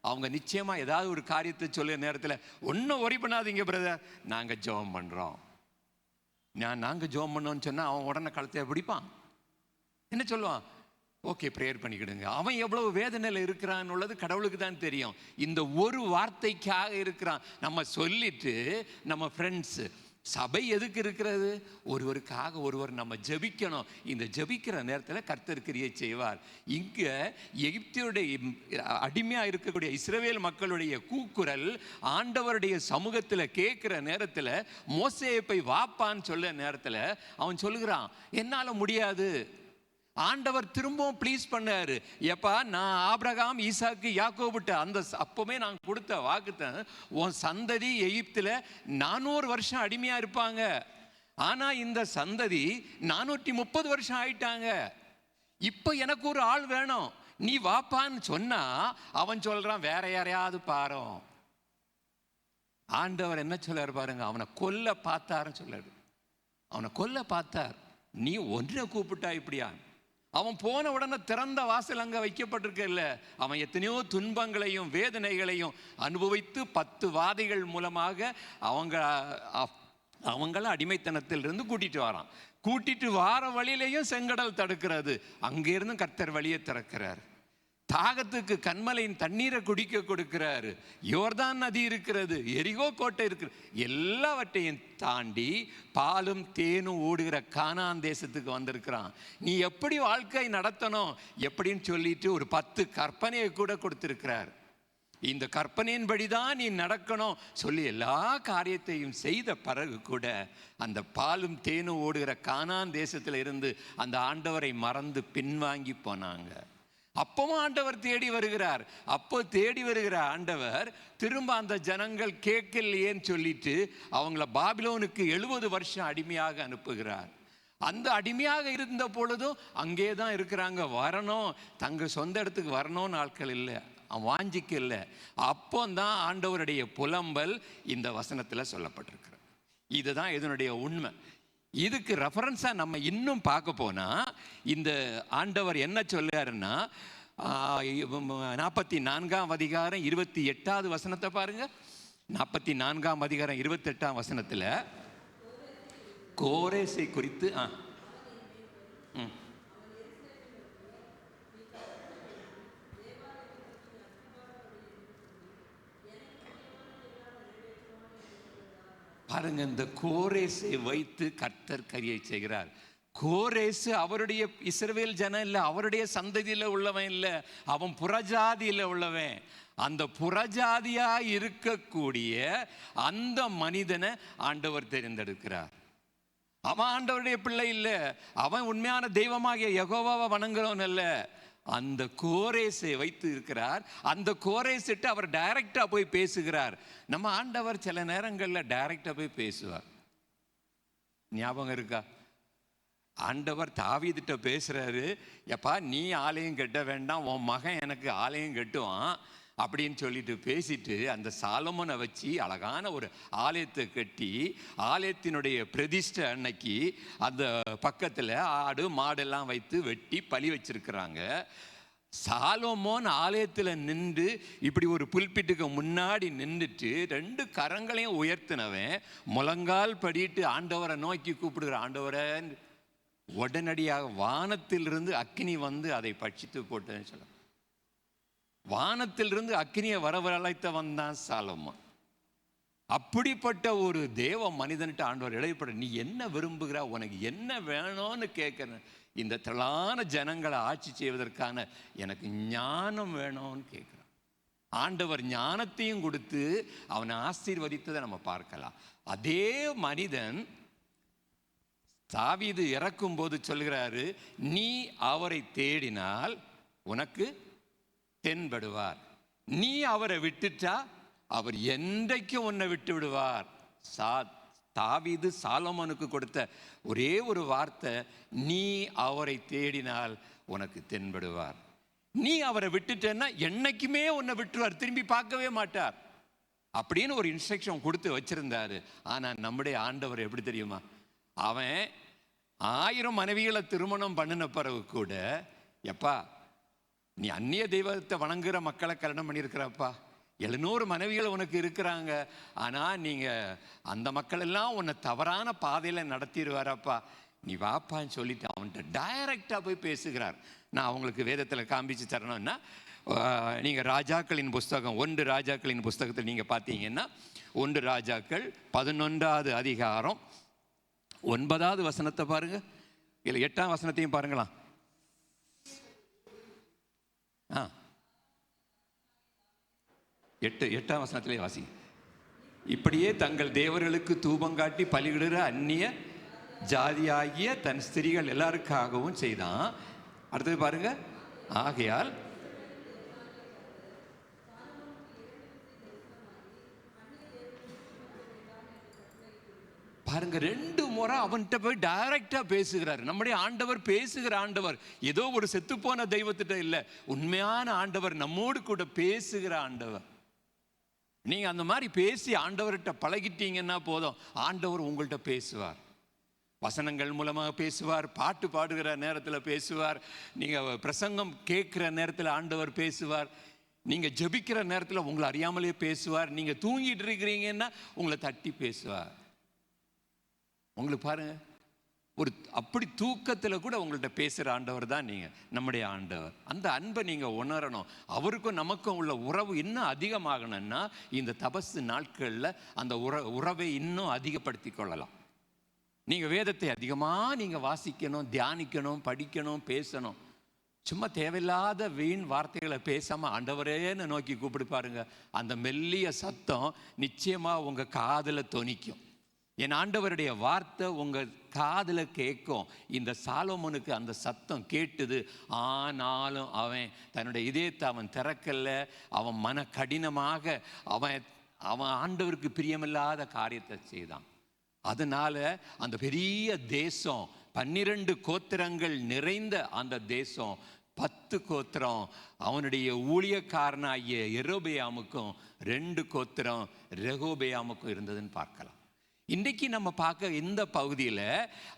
அவங்க நிச்சயமா ஏதாவது ஒரு காரியத்தை சொல்ல நேரத்தில், ஒன்றும் ஒரி பண்ணாதீங்க பிரதர், நாங்கள் ஜெபம் பண்ணுறோம். நாங்கள் ஜெபம் பண்ணோம்னு சொன்னால் அவன் உடனே கழுத்தை பிடிப்பான். என்ன சொல்லுவான், ஓகே ப்ரேயர் பண்ணிக்கிடுங்க. அவன் எவ்வளவு வேதனையில் இருக்கிறான்னு உள்ளது கடவுளுக்கு தான் தெரியும். இந்த ஒரு வார்த்தைக்காக இருக்கிறான். நம்ம சொல்லிட்டு நம்ம ஃப்ரெண்ட்ஸு, சபை எதுக்கு இருக்கிறது, ஒருவருக்காக ஒருவர் நம்ம ஜெபிக்கணும். இந்த ஜெபிக்கிற நேரத்தில் கர்த்தர் கிரியை செய்வார். இங்கே எகிப்தியருடைய அடிமையாக இருக்கக்கூடிய இஸ்ரவேல் மக்களுடைய கூக்குரல் ஆண்டவருடைய சமூகத்தில் கேட்குற நேரத்தில், மோசேயை போய் வாப்பான்னு சொல்ல நேரத்தில் அவன் சொல்லுகிறான், என்னால் முடியாது. ஆண்டவர் திரும்பவும் ப்ளீஸ் பண்ணாரு, எப்பா நான் ஆபிரகாம் ஈசாக்கு யாக்கோபிட்ட அந்த அப்பவே நான் கொடுத்த வாக்குத்தேன், உன் சந்ததி எகிப்தில் 400 வருஷம் அடிமையா இருப்பாங்க, ஆனா இந்த சந்ததி 430 வருஷம் ஆயிட்டாங்க. இப்ப எனக்கு ஒரு ஆள் வேணும், நீ வாப்பான்னு சொன்னா அவன் சொல்றான், வேற யாரையாவது பாரு. ஆண்டவர் என்ன சொல்லாரு பாருங்க, அவனை கொல்ல பார்த்தாருன்னு சொல்லாரு. அவனை கொல்ல பார்த்தார். நீ ஒன்றை கூப்பிட்டா இப்படியா? அவன் போன உடனே திறந்த வாசல் அங்கே வைக்கப்பட்டிருக்க இல்லை. அவன் எத்தனையோ துன்பங்களையும் வேதனைகளையும் அனுபவித்து 10 வாதைகள் மூலமாக அவங்கள அடிமைத்தனத்திலிருந்து கூட்டிட்டு வரான். கூட்டிட்டு வார வழியிலையும் செங்கடல் தடுக்கிறது, அங்கிருந்தும் கர்த்தர் வழியை திறக்கிறார். தாகத்துக்கு கன்மலையின் தண்ணீரை குடிக்க கொடுக்கிறாரு. யோர்தான் நதி இருக்கிறது, எரிகோ கோட்டை இருக்கிறது. எல்லாவற்றையும் தாண்டி பாலும் தேனும் ஓடுகிற கானான் தேசத்துக்கு வந்திருக்கிறான். நீ எப்படி வாழ்க்கை நடத்தணும் எப்படின்னு சொல்லிட்டு ஒரு 10 கற்பனையை கூட கொடுத்திருக்கிறார். இந்த கற்பனையின்படிதான் நீ நடக்கணும் சொல்லி எல்லா காரியத்தையும் செய்த பிறகு கூட அந்த பாலும் தேனும் ஓடுகிற கானான் தேசத்தில் இருந்து அந்த ஆண்டவரை மறந்து பின்வாங்கி போனாங்க. அப்பவும் ஆண்டவர் தேடி வருகிறார். அப்போ தேடி வருகிற ஆண்டவர் திரும்ப அந்த ஜனங்கள் கேட்கலையேன்னு சொல்லிட்டு அவங்கள பாபிலோனுக்கு 70 வருஷம் அடிமையாக அனுப்புகிறார். அந்த அடிமையாக இருந்த பொழுதும் அங்கே தான் இருக்கிறாங்க. வரணும், தங்க சொந்த இடத்துக்கு வரணும்னு ஆட்கள் இல்லை, வாஞ்சிக்கு இல்லை. அப்போ தான் ஆண்டவருடைய புலம்பல் இந்த வசனத்தில் சொல்லப்பட்டிருக்கிறது. இதுதான் இதனுடைய உண்மை. இதுக்கு ரெஃபரன்ஸாக நம்ம இன்னும் பார்க்க போனால் இந்த ஆண்டவர் என்ன சொல்றாருன்னா 44ஆம் அதிகாரம் 28வது வசனத்தை பாருங்க. 44ஆம் அதிகாரம் 28ஆம் வசனத்தில் கோரேசை குறித்து பாருங்க, இந்த கோரேசை வைத்து கர்த்தர் கரியை செய்கிறார். கோரேசு அவருடைய இஸ்ரவேல் ஜனம் இல்லை, அவருடைய சந்ததியில் உள்ளவன் இல்லை, அவன் புறஜாதியில் உள்ளவன். அந்த புறஜாதியா இருக்கக்கூடிய அந்த மனிதனை ஆண்டவர் தெரிந்தெடுக்கிறார். அவன் ஆண்டவருடைய பிள்ளை இல்லை, அவன் உண்மையான தெய்வமாகிய யெகோவாவை வணங்குறவன் அல்ல. அந்த கோரேசை வைத்து இருக்கிறார். அந்த கோரேசிட்டு அவர் டைரக்டா போய் பேசுகிறார். நம்ம ஆண்டவர் சில நேரங்களில் டைரக்டா போய் பேசுவார். ஞாபகம் இருக்கா? ஆண்டவர் தாவீதுட்ட பேசுறாரு, எப்பா நீ ஆலயம் கட்ட வேண்டாம், உன் மகன் எனக்கு ஆலயம் கட்டுவான் அப்படின்னு சொல்லிட்டு பேசிட்டு அந்த சாலமோனை வச்சு அழகான ஒரு ஆலயத்தை கட்டி ஆலயத்தினுடைய பிரதிஷ்டை அன்னைக்கு அந்த பக்கத்தில் ஆடு மாடெல்லாம் வைத்து வெட்டி பலி வச்சிருக்கிறாங்க. சாலமோன் ஆலயத்தில் நின்று இப்படி ஒரு புல்பிட்டுக்கு முன்னாடி நின்றுட்டு 2 கரங்களையும் உயர்த்தினவன் முழங்கால் படிட்டு ஆண்டவரை நோக்கி கூப்பிடுகிற, ஆண்டவரை உடனடியாக வானத்திலிருந்து அக்கினி வந்து அதை பட்சித்து போட்டேன்னு சொல்ல, வானத்திலிருந்து அக்கினியை வரவழைத்த வந்தான் சாலமோன். அப்படிப்பட்ட ஒரு தேவ மனிதன்ட்டு ஆண்டவர் இடைப்பட, நீ என்ன விரும்புகிற, உனக்கு என்ன வேணும்னு கேட்கிறேன். இந்த திரளான ஜனங்களை ஆட்சி செய்வதற்கான எனக்கு ஞானம் வேணும்னு கேட்கிறான். ஆண்டவர் ஞானத்தையும் கொடுத்து அவனை ஆசீர்வதித்ததை நம்ம பார்க்கலாம். அதே மனிதன் தாவீது இறக்கும் போது சொல்கிறாரு, நீ அவரை தேடினால் உனக்கு தென்படுவார், நீ அவரை விட்டுட்டா அவர் என்றைக்கும் உன்னை விட்டு விடுவார். தாவீது சாலமோனுக்கு கொடுத்த ஒரே ஒரு வார்த்தை, நீ அவரை தேடினால் உனக்கு தென்படுவார். நீ அவரை விட்டுட்டேன்னா என்னைக்குமே உன்னை விட்டுருவார், திரும்பி பார்க்கவே மாட்டார் அப்படின்னு ஒரு இன்ஸ்ட்ரக்ஷன் கொடுத்து வச்சிருந்தாரு. ஆனா நம்முடைய ஆண்டவர் எப்படி தெரியுமா, அவன் 1000 மனைவிகளை திருமணம் பண்ணின பிறகு கூட, எப்பா நீ அந்நிய தெய்வத்தை வணங்குற மக்களை கல்யாணம் பண்ணியிருக்கிறப்பா, 700 மனைவிகள் உனக்கு இருக்கிறாங்க, ஆனால் நீங்கள் அந்த மக்கள் எல்லாம் உன்னை தவறான பாதையில் நடத்திடுவாரப்பா, நீ வாப்பான்னு சொல்லிட்டு அவன்கிட்ட டைரக்டாக போய் பேசுகிறார். நான் அவங்களுக்கு வேதத்தில் காண்பிச்சு தரணும்னா, நீங்கள் ராஜாக்களின் புஸ்தகம் 1 ராஜாக்களின் புஸ்தகத்தில் நீங்கள் பார்த்தீங்கன்னா 1 ராஜாக்கள் 11வது அதிகாரம் 9வது வசனத்தை பாருங்க, இல்லை 8ஆம் வசனத்தையும் பாருங்களா. 8ஆம் வசனத்திலே வாசி. இப்படியே தங்கள் தேவர்களுக்கு தூபங்காட்டி பலியிடுகிற அந்நிய ஜாதியாகிய தன் ஸ்திரீகள் எல்லாருக்காகவும் செய்தான். அடுத்தது பாருங்க, ஆகையால் பாருங்க 2 முறை அவன்கிட்ட போய் டைரக்டா பேசுகிறார். நம்முடைய ஆண்டவர் பேசுகிற ஆண்டவர், ஏதோ ஒரு செத்துப்போன தெய்வத்திட்ட இல்லை, உண்மையான ஆண்டவர், நம்மோடு கூட பேசுகிற ஆண்டவர். நீங்க அந்த மாதிரி பேசி ஆண்டவர்கிட்ட பழகிட்டீங்கன்னா போதும், ஆண்டவர் உங்கள்கிட்ட பேசுவார். வசனங்கள் மூலமாக பேசுவார், பாட்டு பாடுகிற நேரத்தில் பேசுவார், நீங்கள் பிரசங்கம் கேட்குற நேரத்தில் ஆண்டவர் பேசுவார், நீங்கள் ஜெபிக்கிற நேரத்தில் உங்களை அறியாமலே பேசுவார், நீங்கள் தூங்கிட்டு இருக்கிறீங்கன்னா உங்களை தட்டி பேசுவார். உங்களுக்கு பாருங்க, ஒரு அப்படி தூக்கத்தில் கூட உங்கள்கிட்ட பேசுகிற ஆண்டவர் தான் நீங்கள், நம்முடைய ஆண்டவர். அந்த அன்பை நீங்கள் உணரணும். அவருக்கும் நமக்கும் உள்ள உறவு இன்னும் அதிகமாகணும்னா இந்த தபசு நாட்களில் அந்த உறவை இன்னும் அதிகப்படுத்தி கொள்ளலாம். நீங்கள் வேதத்தை அதிகமாக நீங்கள் வாசிக்கணும், தியானிக்கணும், படிக்கணும், பேசணும். சும்மா தேவையில்லாத வீண் வார்த்தைகளை பேசாமல் ஆண்டவரேன்னு நோக்கி கூப்பிடு பாருங்க. அந்த மெல்லிய சத்தம் நிச்சயமாக உங்கள் காதில் தொனிக்கும். என் ஆண்டவருடைய வார்த்தை உங்கள் காதில் கேட்கும். இந்த சாலோமோனுக்கு அந்த சத்தம் கேட்டுது. ஆனாலும் அவன் தன்னுடைய இதயத்தை அவன் திறக்கல. அவன் மன கடினமாக அவன் ஆண்டவருக்கு பிரியமில்லாத காரியத்தை செய்தான். அதனால அந்த பெரிய தேசம், 12 கோத்திரங்கள் நிறைந்த அந்த தேசம், 10 கோத்திரம் அவனுடைய ஊழியக்காரனாகிய யெரொபெயாமுக்கும் 2 கோத்திரம் ரெகோபெயாமுக்கும் இருந்ததுன்னு பார்க்கலாம். இன்றைக்கு நம்ம பார்க்க இந்த பகுதியில்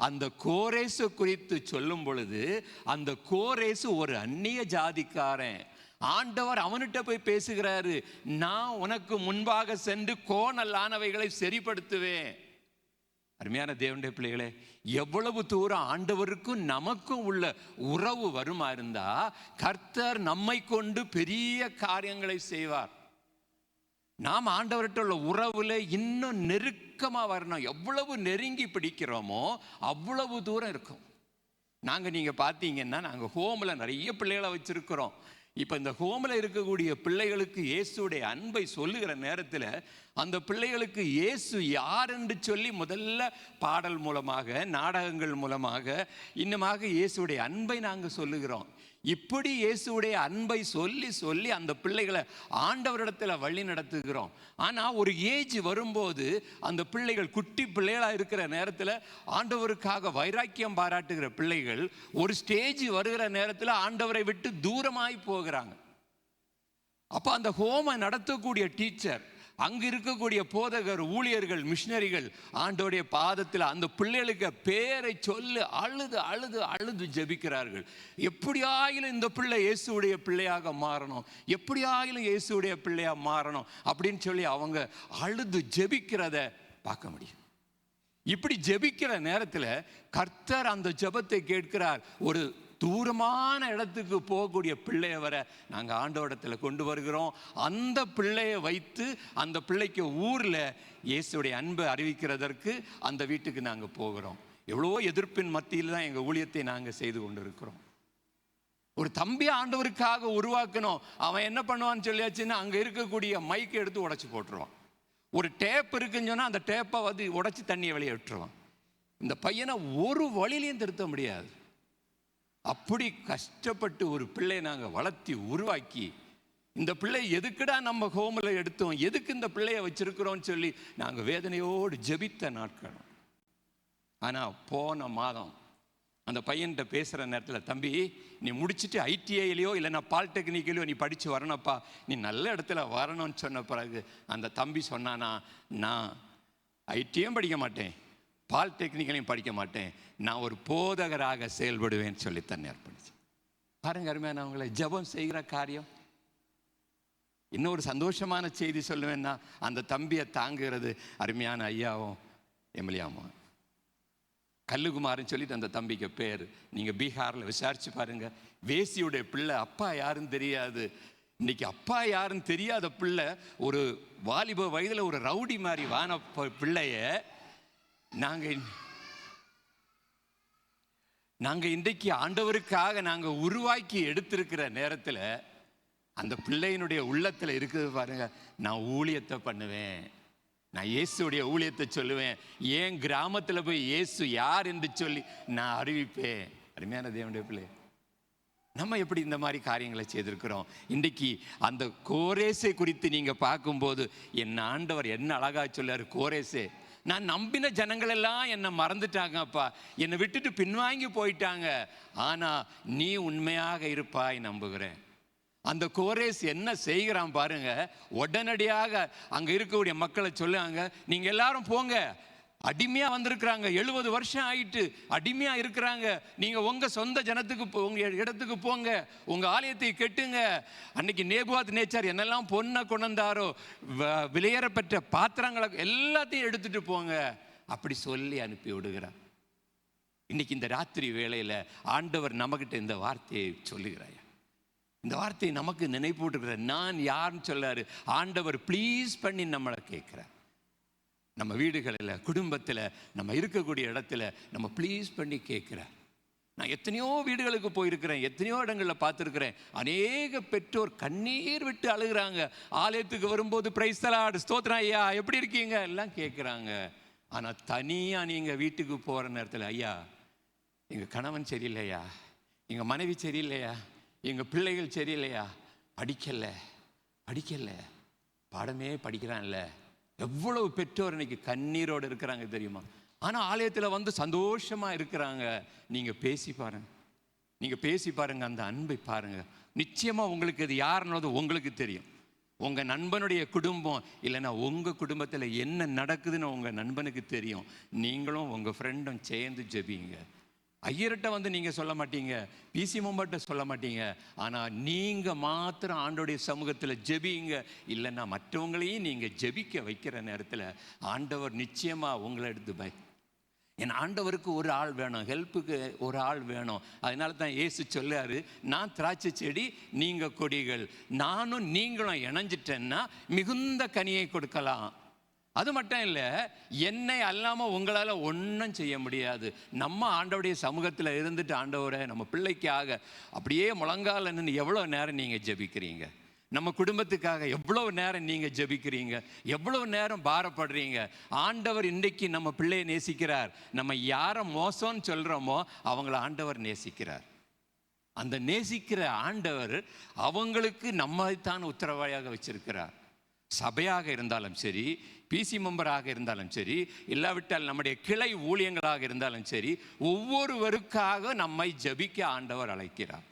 அந்த கோரேசு குறித்து சொல்லும் பொழுது, அந்த கோரேசு ஒரு அந்நிய ஜாதிக்காரன். ஆண்டவர் அவன்கிட்ட போய் பேசுகிறாரு, நான் உனக்கு முன்பாக சென்று கோணலானவைகளை சரிப்படுத்துவேன். அருமையான தேவனுடைய பிள்ளைகளே, எவ்வளவு தூரம் ஆண்டவருக்கும் நமக்கும் உள்ள உறவு வருமா இருந்தா கர்த்தர் நம்மை கொண்டு பெரிய காரியங்களை செய்வார். நாம் ஆண்டவர்கிட்ட உள்ள உறவுல இன்னும் நெருக்கமாக வரணும். எவ்வளவு நெருங்கி பிடிக்கிறோமோ அவ்வளவு தூரம் இருக்கும். நீங்கள் பார்த்தீங்கன்னா நாங்கள் ஹோமில் நிறைய பிள்ளைகளை வச்சிருக்கிறோம். இப்போ இந்த ஹோமில் இருக்கக்கூடிய பிள்ளைகளுக்கு இயேசுடைய அன்பை சொல்லுகிற நேரத்தில் அந்த பிள்ளைகளுக்கு இயேசு யார் என்று சொல்லி முதல்ல பாடல் மூலமாக, நாடகங்கள் மூலமாக, இன்னுமாக இயேசுடைய அன்பை நாங்கள் சொல்லுகிறோம். இப்படி இயேசுடைய அன்பை சொல்லி சொல்லி அந்த பிள்ளைகளை ஆண்டவரிடத்தில் வழி நடத்துகிறோம். ஆனால் ஒரு ஏஜ் வரும்போது அந்த பிள்ளைகள் குட்டி பிள்ளைகளாக இருக்கிற நேரத்தில் ஆண்டவருக்காக வைராக்கியம் பாராட்டுகிற பிள்ளைகள் ஒரு ஸ்டேஜ் வருகிற நேரத்தில் ஆண்டவரை விட்டு தூரமாய் போகிறாங்க. அப்போ அந்த ஹோமை நடத்தக்கூடிய டீச்சர், அங்கு இருக்கக்கூடிய போதகர், ஊழியர்கள், மிஷினரிகள் ஆண்டவருடைய பாதத்தில் அந்த பிள்ளைகளுக்கு பேரை சொல்லி அழுது அழுது அழுது ஜெபிக்கிறார்கள். எப்படியாயிலும் இந்த பிள்ளை இயேசுடைய பிள்ளையாக மாறணும், எப்படியாயிலும் இயேசுடைய பிள்ளையாக மாறணும் அப்படின்னு சொல்லி அவங்க அழுது ஜெபிக்கிறத பார்க்க முடியும். இப்படி ஜெபிக்கிற நேரத்தில் கர்த்தர் அந்த ஜெபத்தை கேட்கிறார். ஒரு தூரமான இடத்துக்கு போகக்கூடிய பிள்ளையை வர நாங்கள் ஆண்டவரிடத்தில் கொண்டு வருகிறோம். அந்த பிள்ளையை வைத்து அந்த பிள்ளைக்கு ஊரில் இயேசுடைய அன்பை அறிவிக்கிறதற்கு அந்த வீட்டுக்கு நாங்கள் போகிறோம். எவ்வளோ எதிர்ப்பின் மத்தியில் தான் எங்கள் ஊழியத்தை நாங்கள் செய்து கொண்டு இருக்கிறோம். ஒரு தம்பி ஆண்டவருக்காக உருவாக்கணும். அவன் என்ன பண்ணுவான்னு சொல்லியாச்சுன்னா அங்கே இருக்கக்கூடிய மைக்கை எடுத்து உடைச்சி போட்டுருவான். ஒரு டேப் இருக்குன்னு சொன்னால் அந்த டேப்பை வந்து உடைச்சி தண்ணியை வெளியே விட்டுருவான். இந்த பையனை ஒரு வழியிலையும் திருத்த முடியாது. அப்படி கஷ்டப்பட்டு ஒரு பிள்ளையை நாங்கள் வளர்த்தி உருவாக்கி, இந்த பிள்ளை எதுக்குடா நம்ம ஹோமில் எடுத்தோம், எதுக்கு இந்த பிள்ளையை வச்சிருக்கிறோம்னு சொல்லி நாங்கள் வேதனையோடு ஜெபித்த நாட்கள். ஆனால் போன மாதம் அந்த பையன்கிட்ட பேசுகிற நேரத்தில், தம்பி நீ முடிச்சுட்டு ஐடிஐலையோ இல்லைன்னா பாலிடெக்னிக்கலையோ நீ படித்து வரணும்ப்பா, நீ நல்ல இடத்துல வரணும்னு சொன்ன பிறகு அந்த தம்பி சொன்னானா, நான் ஐடியும் படிக்க மாட்டேன், பாலிடெக்னிக்கலையும் படிக்க மாட்டேன், நான் ஒரு போதகராக செயல்படுவேன்னு சொல்லி தன்னை அர்ப்பணிச்சு. பாருங்க அருமையான அவங்களை ஜெபம் செய்கிற காரியம். இன்னொரு சந்தோஷமான செய்தி சொல்லுவேன்னா, அந்த தம்பியை தாங்குகிறது அருமையான ஐயாவும் எம்எல்ஏவும் கல்லுகுமார்னு சொல்லிட்டு அந்த தம்பிக்கு பேர். நீங்கள் பீகாரில் விசாரிச்சு பாருங்க. வேசியுடைய பிள்ளை, அப்பா யாருன்னு தெரியாது. இன்னைக்கு அப்பா யாருன்னு தெரியாத பிள்ளை ஒரு வாலிப வயதில் ஒரு ரவுடி மாதிரி வான பிள்ளைய நாங்கள் இன்றைக்கு ஆண்டவருக்காக நாங்கள் உருவாக்கி எடுத்திருக்கிற நேரத்தில் அந்த பிள்ளையினுடைய உள்ளத்தில் இருக்குது பாருங்க, நான் ஊழியத்தை பண்ணுவேன், நான் இயேசுடைய ஊழியத்தை சொல்லுவேன், ஏன் கிராமத்தில் போய் இயேசு யார் என்று சொல்லி நான் அறிவிப்பேன். அருமையான தேவனுடைய பிள்ளை, நம்ம எப்படி இந்த மாதிரி காரியங்களை செய்திருக்கிறோம். இன்றைக்கு அந்த கோரேசை குறித்து நீங்கள் பார்க்கும்போது என் ஆண்டவர் என்ன அழகா சொல்லார். கோரேசே, நான் நம்பின ஜனங்கள் எல்லாம் என்னை மறந்துட்டாங்கப்பா, என்னை விட்டுட்டு பின்வாங்கி போயிட்டாங்க, ஆனால் நீ உண்மையாக இருப்பாய் நம்புகிறேன். அந்த கோரேஸ் என்ன செய்கிறான் பாருங்க. உடனடியாக அங்கே இருக்கக்கூடிய மக்களை சொல்லுவாங்க, நீங்கள் எல்லாரும் போங்க, அடிமையா வந்திருக்கிறாங்க. 70 வருஷம் ஆயிட்டு அடிமையா இருக்கிறாங்க. நீங்க உங்க சொந்த ஜனத்துக்கு உங்க இடத்துக்கு போங்க, உங்க ஆலயத்தை கெட்டுங்க. அன்னைக்கு நேபுகாத் நேச்சார் என்னெல்லாம் பொண்ணை கொண்டாரோ, விலையேறப்பட்ட பாத்திரங்களை எல்லாத்தையும் எடுத்துட்டு போங்க அப்படி சொல்லி அனுப்பி விடுகிறார். இன்னைக்கு இந்த ராத்திரி வேளையில ஆண்டவர் நமக்கிட்ட இந்த வார்த்தையை சொல்லுகிறார். இந்த வார்த்தையை நமக்கு நினைப்பூட்டுகிறார். நான் யாருன்னு சொல்லாரு, ஆண்டவர் ப்ளீஸ் பண்ணி நம்மளை கேட்கிறார். நம்ம வீடுகளில், குடும்பத்தில், நம்ம இருக்கக்கூடிய இடத்துல நம்ம ப்ளீஸ் பண்ணி கேட்குறார். நான் எத்தனையோ வீடுகளுக்கு போயிருக்கிறேன், எத்தனையோ இடங்களில் பார்த்துருக்கிறேன். அநேக பெற்றோர் கண்ணீர் விட்டு அழுகிறாங்க. ஆலயத்துக்கு வரும்போது பிரைஸ் தி லார்ட், ஸ்தோத்திரம் ஐயா, எப்படி இருக்கீங்க எல்லாம் கேட்குறாங்க. ஆனால் தனியாக நீங்கள் வீட்டுக்கு போகிற நேரத்தில், ஐயா எங்கள் கணவன் சரியில்லையா, எங்கள் மனைவி சரியில்லையா, எங்கள் பிள்ளைகள் சரியில்லையா, படிக்கலை, பாடமே படிக்கிறான்ல. எவ்வளவு பெற்றோர் இன்னைக்கு கண்ணீரோடு இருக்கிறாங்க தெரியுமா? ஆனால் ஆலயத்தில் வந்து சந்தோஷமா இருக்கிறாங்க. நீங்கள் பேசி பாருங்க, அந்த அன்பை பாருங்க. நிச்சயமா உங்களுக்கு இது யாருன்னது உங்களுக்கு தெரியும். உங்கள் நண்பனுடைய குடும்பம் இல்லைன்னா உங்கள் குடும்பத்தில் என்ன நடக்குதுன்னு உங்கள் நண்பனுக்கு தெரியும். நீங்களும் உங்கள் ஃப்ரெண்டும் சேர்ந்து ஜெபிங்க. ஐயர்கிட்ட வந்து நீங்கள் சொல்ல மாட்டீங்க, பிசி மெம்பர்கிட்ட சொல்ல மாட்டீங்க. ஆனால் நீங்கள் மாத்திரம் ஆண்டோடைய சமூகத்தில் ஜெபிங்க. இல்லைன்னா மற்றவங்களையும் நீங்கள் ஜெபிக்க வைக்கிற நேரத்தில் ஆண்டவர் நிச்சயமாக உங்களை எடுத்து என் ஆண்டவருக்கு ஒரு ஆள் வேணும், ஹெல்ப்புக்கு ஒரு ஆள் வேணும். அதனால தான் இயேசு சொல்லாரு, நான் திராட்சை செடி, நீங்கள் கொடிகள், நானும் நீங்களும் இணைஞ்சிட்டேன்னா மிகுந்த கனியை கொடுக்கலாம். அது மட்டும் இல்லை, என்னை அல்லாமல் உங்களால் ஒன்றும் செய்ய முடியாது. நம்ம ஆண்டவருடைய சமூகத்தில் இருந்துட்டு, ஆண்டவரை நம்ம பிள்ளைக்காக அப்படியே முழங்கால நின்று எவ்வளோ நேரம் நீங்கள் ஜெபிக்கிறீங்க? நம்ம குடும்பத்துக்காக எவ்வளவு நேரம் நீங்கள் ஜெபிக்கிறீங்க? எவ்வளவு நேரம் பாரப்படுறீங்க? ஆண்டவர் இன்றைக்கு நம்ம பிள்ளையை நேசிக்கிறார். நம்ம யாரை மோசம்னு சொல்கிறோமோ அவங்கள ஆண்டவர் நேசிக்கிறார். அந்த நேசிக்கிற ஆண்டவர் அவங்களுக்கு நம்மைத்தான் உத்தரவாயாக வச்சிருக்கிறார். சபையாக இருந்தாலும் சரி, பிசி மெம்பராக இருந்தாலும் சரி, இல்லாவிட்டால் நம்முடைய கிளை ஊழியங்களாக இருந்தாலும் சரி, ஒவ்வொருவருக்காக நம்மை ஜெபிக்க ஆண்டவர் அழைக்கிறார்.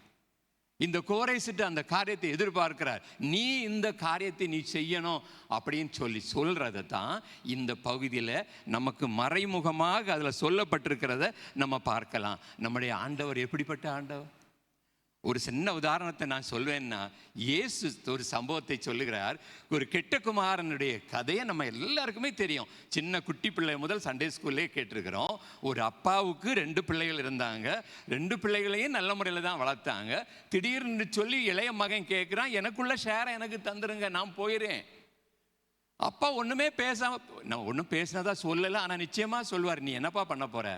இந்த கோரேசிட்டு அந்த காரியத்தை எதிர்பார்க்கிறார். நீ இந்த காரியத்தை நீ செய்யணும் அப்படின்னு சொல்றதை தான் இந்த பகுதியில் நமக்கு மறைமுகமாக அதில் சொல்லப்பட்டிருக்கிறத நம்ம பார்க்கலாம். நம்முடைய ஆண்டவர் எப்படிப்பட்ட ஆண்டவர்? ஒரு சின்ன உதாரணத்தை நான் சொல்வேன்னா, இயேசு ஒரு சம்பவத்தை சொல்லுகிறார். ஒரு கெட்ட குமாரனுடைய கதையை நம்ம எல்லாருக்குமே தெரியும். சின்ன குட்டி பிள்ளை முதல் சண்டே ஸ்கூல்லே கேட்டிருக்கிறோம். ஒரு அப்பாவுக்கு 2 பிள்ளைகள் இருந்தாங்க. 2 பிள்ளைகளையும் நல்ல முறையில் தான் வளர்த்தாங்க. திடீர்னு சொல்லி இளைய மகன் கேட்குறான், எனக்குள்ள ஷேரை எனக்கு தந்துருங்க, நான் போயிடுறேன். அப்பா ஒன்றுமே நான் ஒன்றும் பேசினதா சொல்லலை, ஆனால் நிச்சயமாக சொல்வார், நீ என்னப்பா பண்ண போற?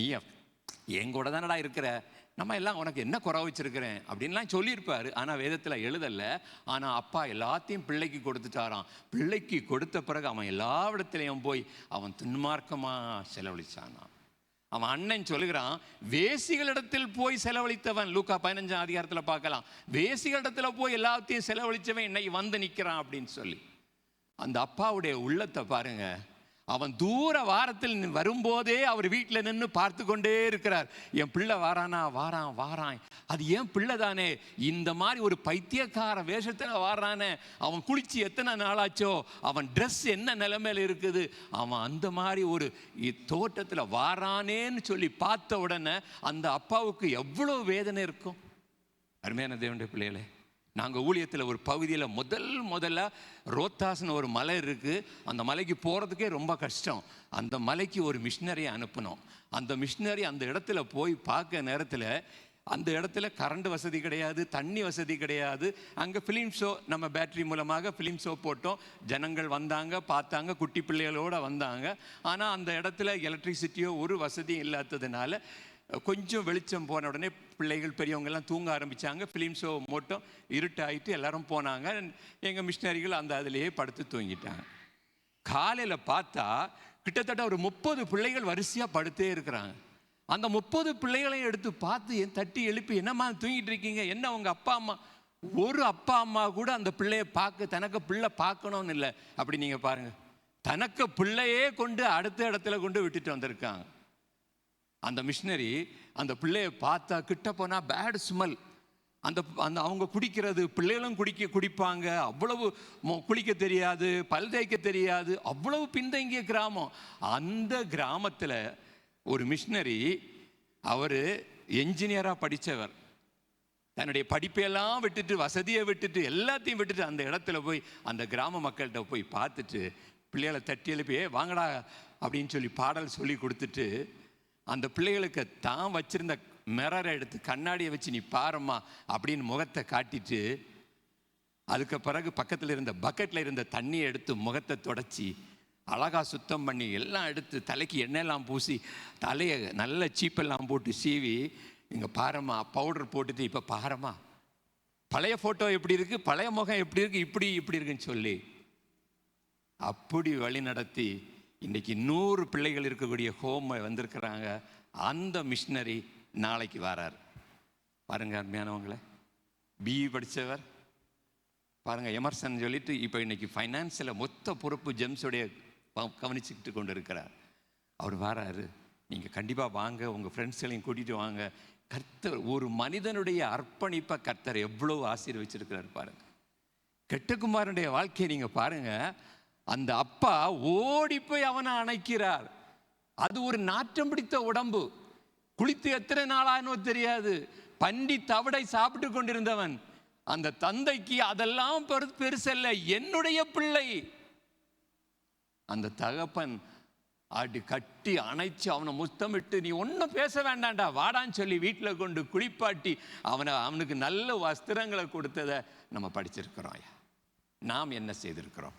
நீ என் கூட தானடா இருக்கிற, நம்ம எல்லாம் உனக்கு என்ன குறை வச்சிருக்கிறேன் அப்படின்லாம் சொல்லியிருப்பார். ஆனால் வேதத்தில் எழுதலை. ஆனால் அப்பா எல்லாத்தையும் பிள்ளைக்கு கொடுத்துட்டாராம். பிள்ளைக்கு கொடுத்த பிறகு அவன் எல்லா இடத்துலையும் போய் அவன் துன்மார்க்கமாக செலவழிச்சானான். அவன் அண்ணன் சொல்லுகிறான், வேசிகளிடத்தில் போய் செலவழித்தவன், லூக்கா 15ஆம் அதிகாரத்தில் பார்க்கலாம், வேசிகளிடத்தில் போய் எல்லாத்தையும் செலவழித்தவன் இன்னைக்கு வந்து நிற்கிறான் அப்படின்னு சொல்லி. அந்த அப்பாவுடைய உள்ளத்தை பாருங்க. அவன் தூர வாரத்தில் வரும்போதே அவர் வீட்டில் நின்று பார்த்து கொண்டே இருக்கிறார். என் பிள்ளை வாரானா, வாரான். அது ஏன் பிள்ளை தானே, இந்த மாதிரி ஒரு பைத்தியக்கார வேஷத்தில் வாரானே, அவன் குளிச்சு எத்தனை நாளாச்சோ, அவன் ட்ரெஸ் என்ன நிலைமையில் இருக்குது, அவன் அந்த மாதிரி ஒரு தோட்டத்தில் வாரானேன்னு சொல்லி பார்த்த உடனே அந்த அப்பாவுக்கு எவ்வளோ வேதனை இருக்கும். அருமையான தேவனுடைய பிள்ளைகளே, நாங்கள் ஊழியத்தில் ஒரு பகுதியில் முதல்ல ரோத்தாஸ்னு ஒரு மலை இருக்குது. அந்த மலைக்கு போகிறதுக்கே ரொம்ப கஷ்டம். அந்த மலைக்கு ஒரு மிஷினரியை அனுப்பினோம். அந்த மிஷினரி அந்த இடத்துல போய் பார்க்க நேரத்தில் அந்த இடத்துல கரண்ட் வசதி கிடையாது, தண்ணி வசதி கிடையாது. அங்கே ஃபிலிம் ஷோ, நம்ம பேட்டரி மூலமாக ஃபிலிம் ஷோ போட்டோம். ஜனங்கள் வந்தாங்க, பார்த்தாங்க, குட்டி பிள்ளைகளோடு வந்தாங்க. ஆனால் அந்த இடத்துல எலக்ட்ரிசிட்டியோ ஒரு வசதியும் இல்லாததுனால கொஞ்சம் வெளிச்சம் போன உடனே பிள்ளைகள் பெரியவங்கெல்லாம் தூங்க ஆரம்பித்தாங்க. ஃபிலிம் ஷோ மட்டும் இருட்டாயிட்டு எல்லாரும் போனாங்க. எங்கள் மிஷினரிகள் அந்த அதிலேயே படுத்து தூங்கிட்டாங்க. காலையில் பார்த்தா கிட்டத்தட்ட ஒரு 30 பிள்ளைகள் வரிசையாக படுத்தே இருக்கிறாங்க. அந்த 30 பிள்ளைகளையும் எடுத்து பார்த்து தட்டி எழுப்பி, என்னம்மா தூங்கிட்டு இருக்கீங்க, என்ன உங்கள் அப்பா அம்மா? ஒரு அப்பா அம்மா கூட அந்த பிள்ளையை தனக்கு பிள்ளை பார்க்கணும்னு இல்லை. அப்படி நீங்கள் பாருங்கள், தனக்கு பிள்ளையே கொண்டு அடுத்த இடத்துல கொண்டு விட்டுட்டு வந்திருக்காங்க. அந்த மிஷினரி அந்த பிள்ளையை பார்த்தா, கிட்ட போனால் பேட் ஸ்மெல். அந்த அந்த அவங்க குடிக்கிறது, பிள்ளைகளும் குடிப்பாங்க. அவ்வளவு குளிக்க தெரியாது, பல் தேய்க்க தெரியாது, அவ்வளவு பின்தங்கிய கிராமம். அந்த கிராமத்தில் ஒரு மிஷினரி, அவர் என்ஜினியராக படித்தவர், தன்னுடைய படிப்பையெல்லாம் விட்டுட்டு, வசதியை விட்டுட்டு, எல்லாத்தையும் விட்டுட்டு அந்த இடத்துல போய் அந்த கிராம மக்கள்கிட்ட போய் பார்த்துட்டு பிள்ளைகளை தட்டி எழுப்பி வாங்கடா அப்படின்னு சொல்லி பாடல் சொல்லி கொடுத்துட்டு, அந்த பிள்ளைகளுக்கு தான் வச்சிருந்த மிரரை எடுத்து கண்ணாடியை வச்சு நீ பாரும்மா அப்படின்னு முகத்தை காட்டிட்டு, அதுக்கு பிறகு பக்கத்தில் இருந்த பக்கெட்டில் இருந்த தண்ணியை எடுத்து முகத்தை தொடச்சி அழகா சுத்தம் பண்ணி எல்லாம் எடுத்து தலைக்கு எண்ணெயெல்லாம் பூசி தலையை நல்ல சீப்பெல்லாம் போட்டு சீவி, இங்கே பாரும்மா பவுடர் போட்டுட்டு இப்போ பாரும்மா பழைய ஃபோட்டோ எப்படி இருக்குது, பழைய முகம் எப்படி இருக்குது, இப்படி இருக்குன்னு சொல்லி அப்படி வழி நடத்தி இன்றைக்கி 100 பிள்ளைகள் இருக்கக்கூடிய ஹோம் வந்திருக்கிறாங்க. அந்த மிஷினரி நாளைக்கு வரார் பாருங்க. அருமையானவங்களே, பிஇ படித்தவர் பாருங்க, எமர்சன் சொல்லிட்டு இப்போ இன்னைக்கு ஃபைனான்ஸில் மொத்த பொறுப்பு ஜெம்ஸுடைய கவனிச்சுக்கிட்டு கொண்டு இருக்கிறார். அவர் வராரு. நீங்கள் கண்டிப்பாக வாங்க, உங்கள் ஃப்ரெண்ட்ஸ்களையும் கூட்டிகிட்டு வாங்க. கர்த்தர் ஒரு மனிதனுடைய அர்ப்பணிப்பை கர்த்தர் எவ்வளோ ஆசீர்வச்சிருக்கிறார் பாருங்க. கெட்டகுமாரனுடைய வாழ்க்கையை நீங்கள் பாருங்க. அந்த அப்பா ஓடி போய் அவனை அணைக்கிறார். அது ஒரு நாற்றம் பிடித்த உடம்பு, குளித்து எத்தனை நாளானோ தெரியாது, பண்டி தவிடை சாப்பிட்டு கொண்டிருந்தவன். அந்த தந்தைக்கு அதெல்லாம் பெருசல்ல, என்னுடைய பிள்ளை. அந்த தகப்பன் அடி கட்டி அணைச்சு அவனை முத்தமிட்டு, நீ ஒன்றும் பேச வேண்டாண்டா வாடான்னு சொல்லி வீட்டில் கொண்டு குளிப்பாட்டி அவனுக்கு நல்ல வஸ்திரங்களை கொடுத்ததை நம்ம படிச்சிருக்கிறோம். நாம் என்ன செய்திருக்கிறோம்?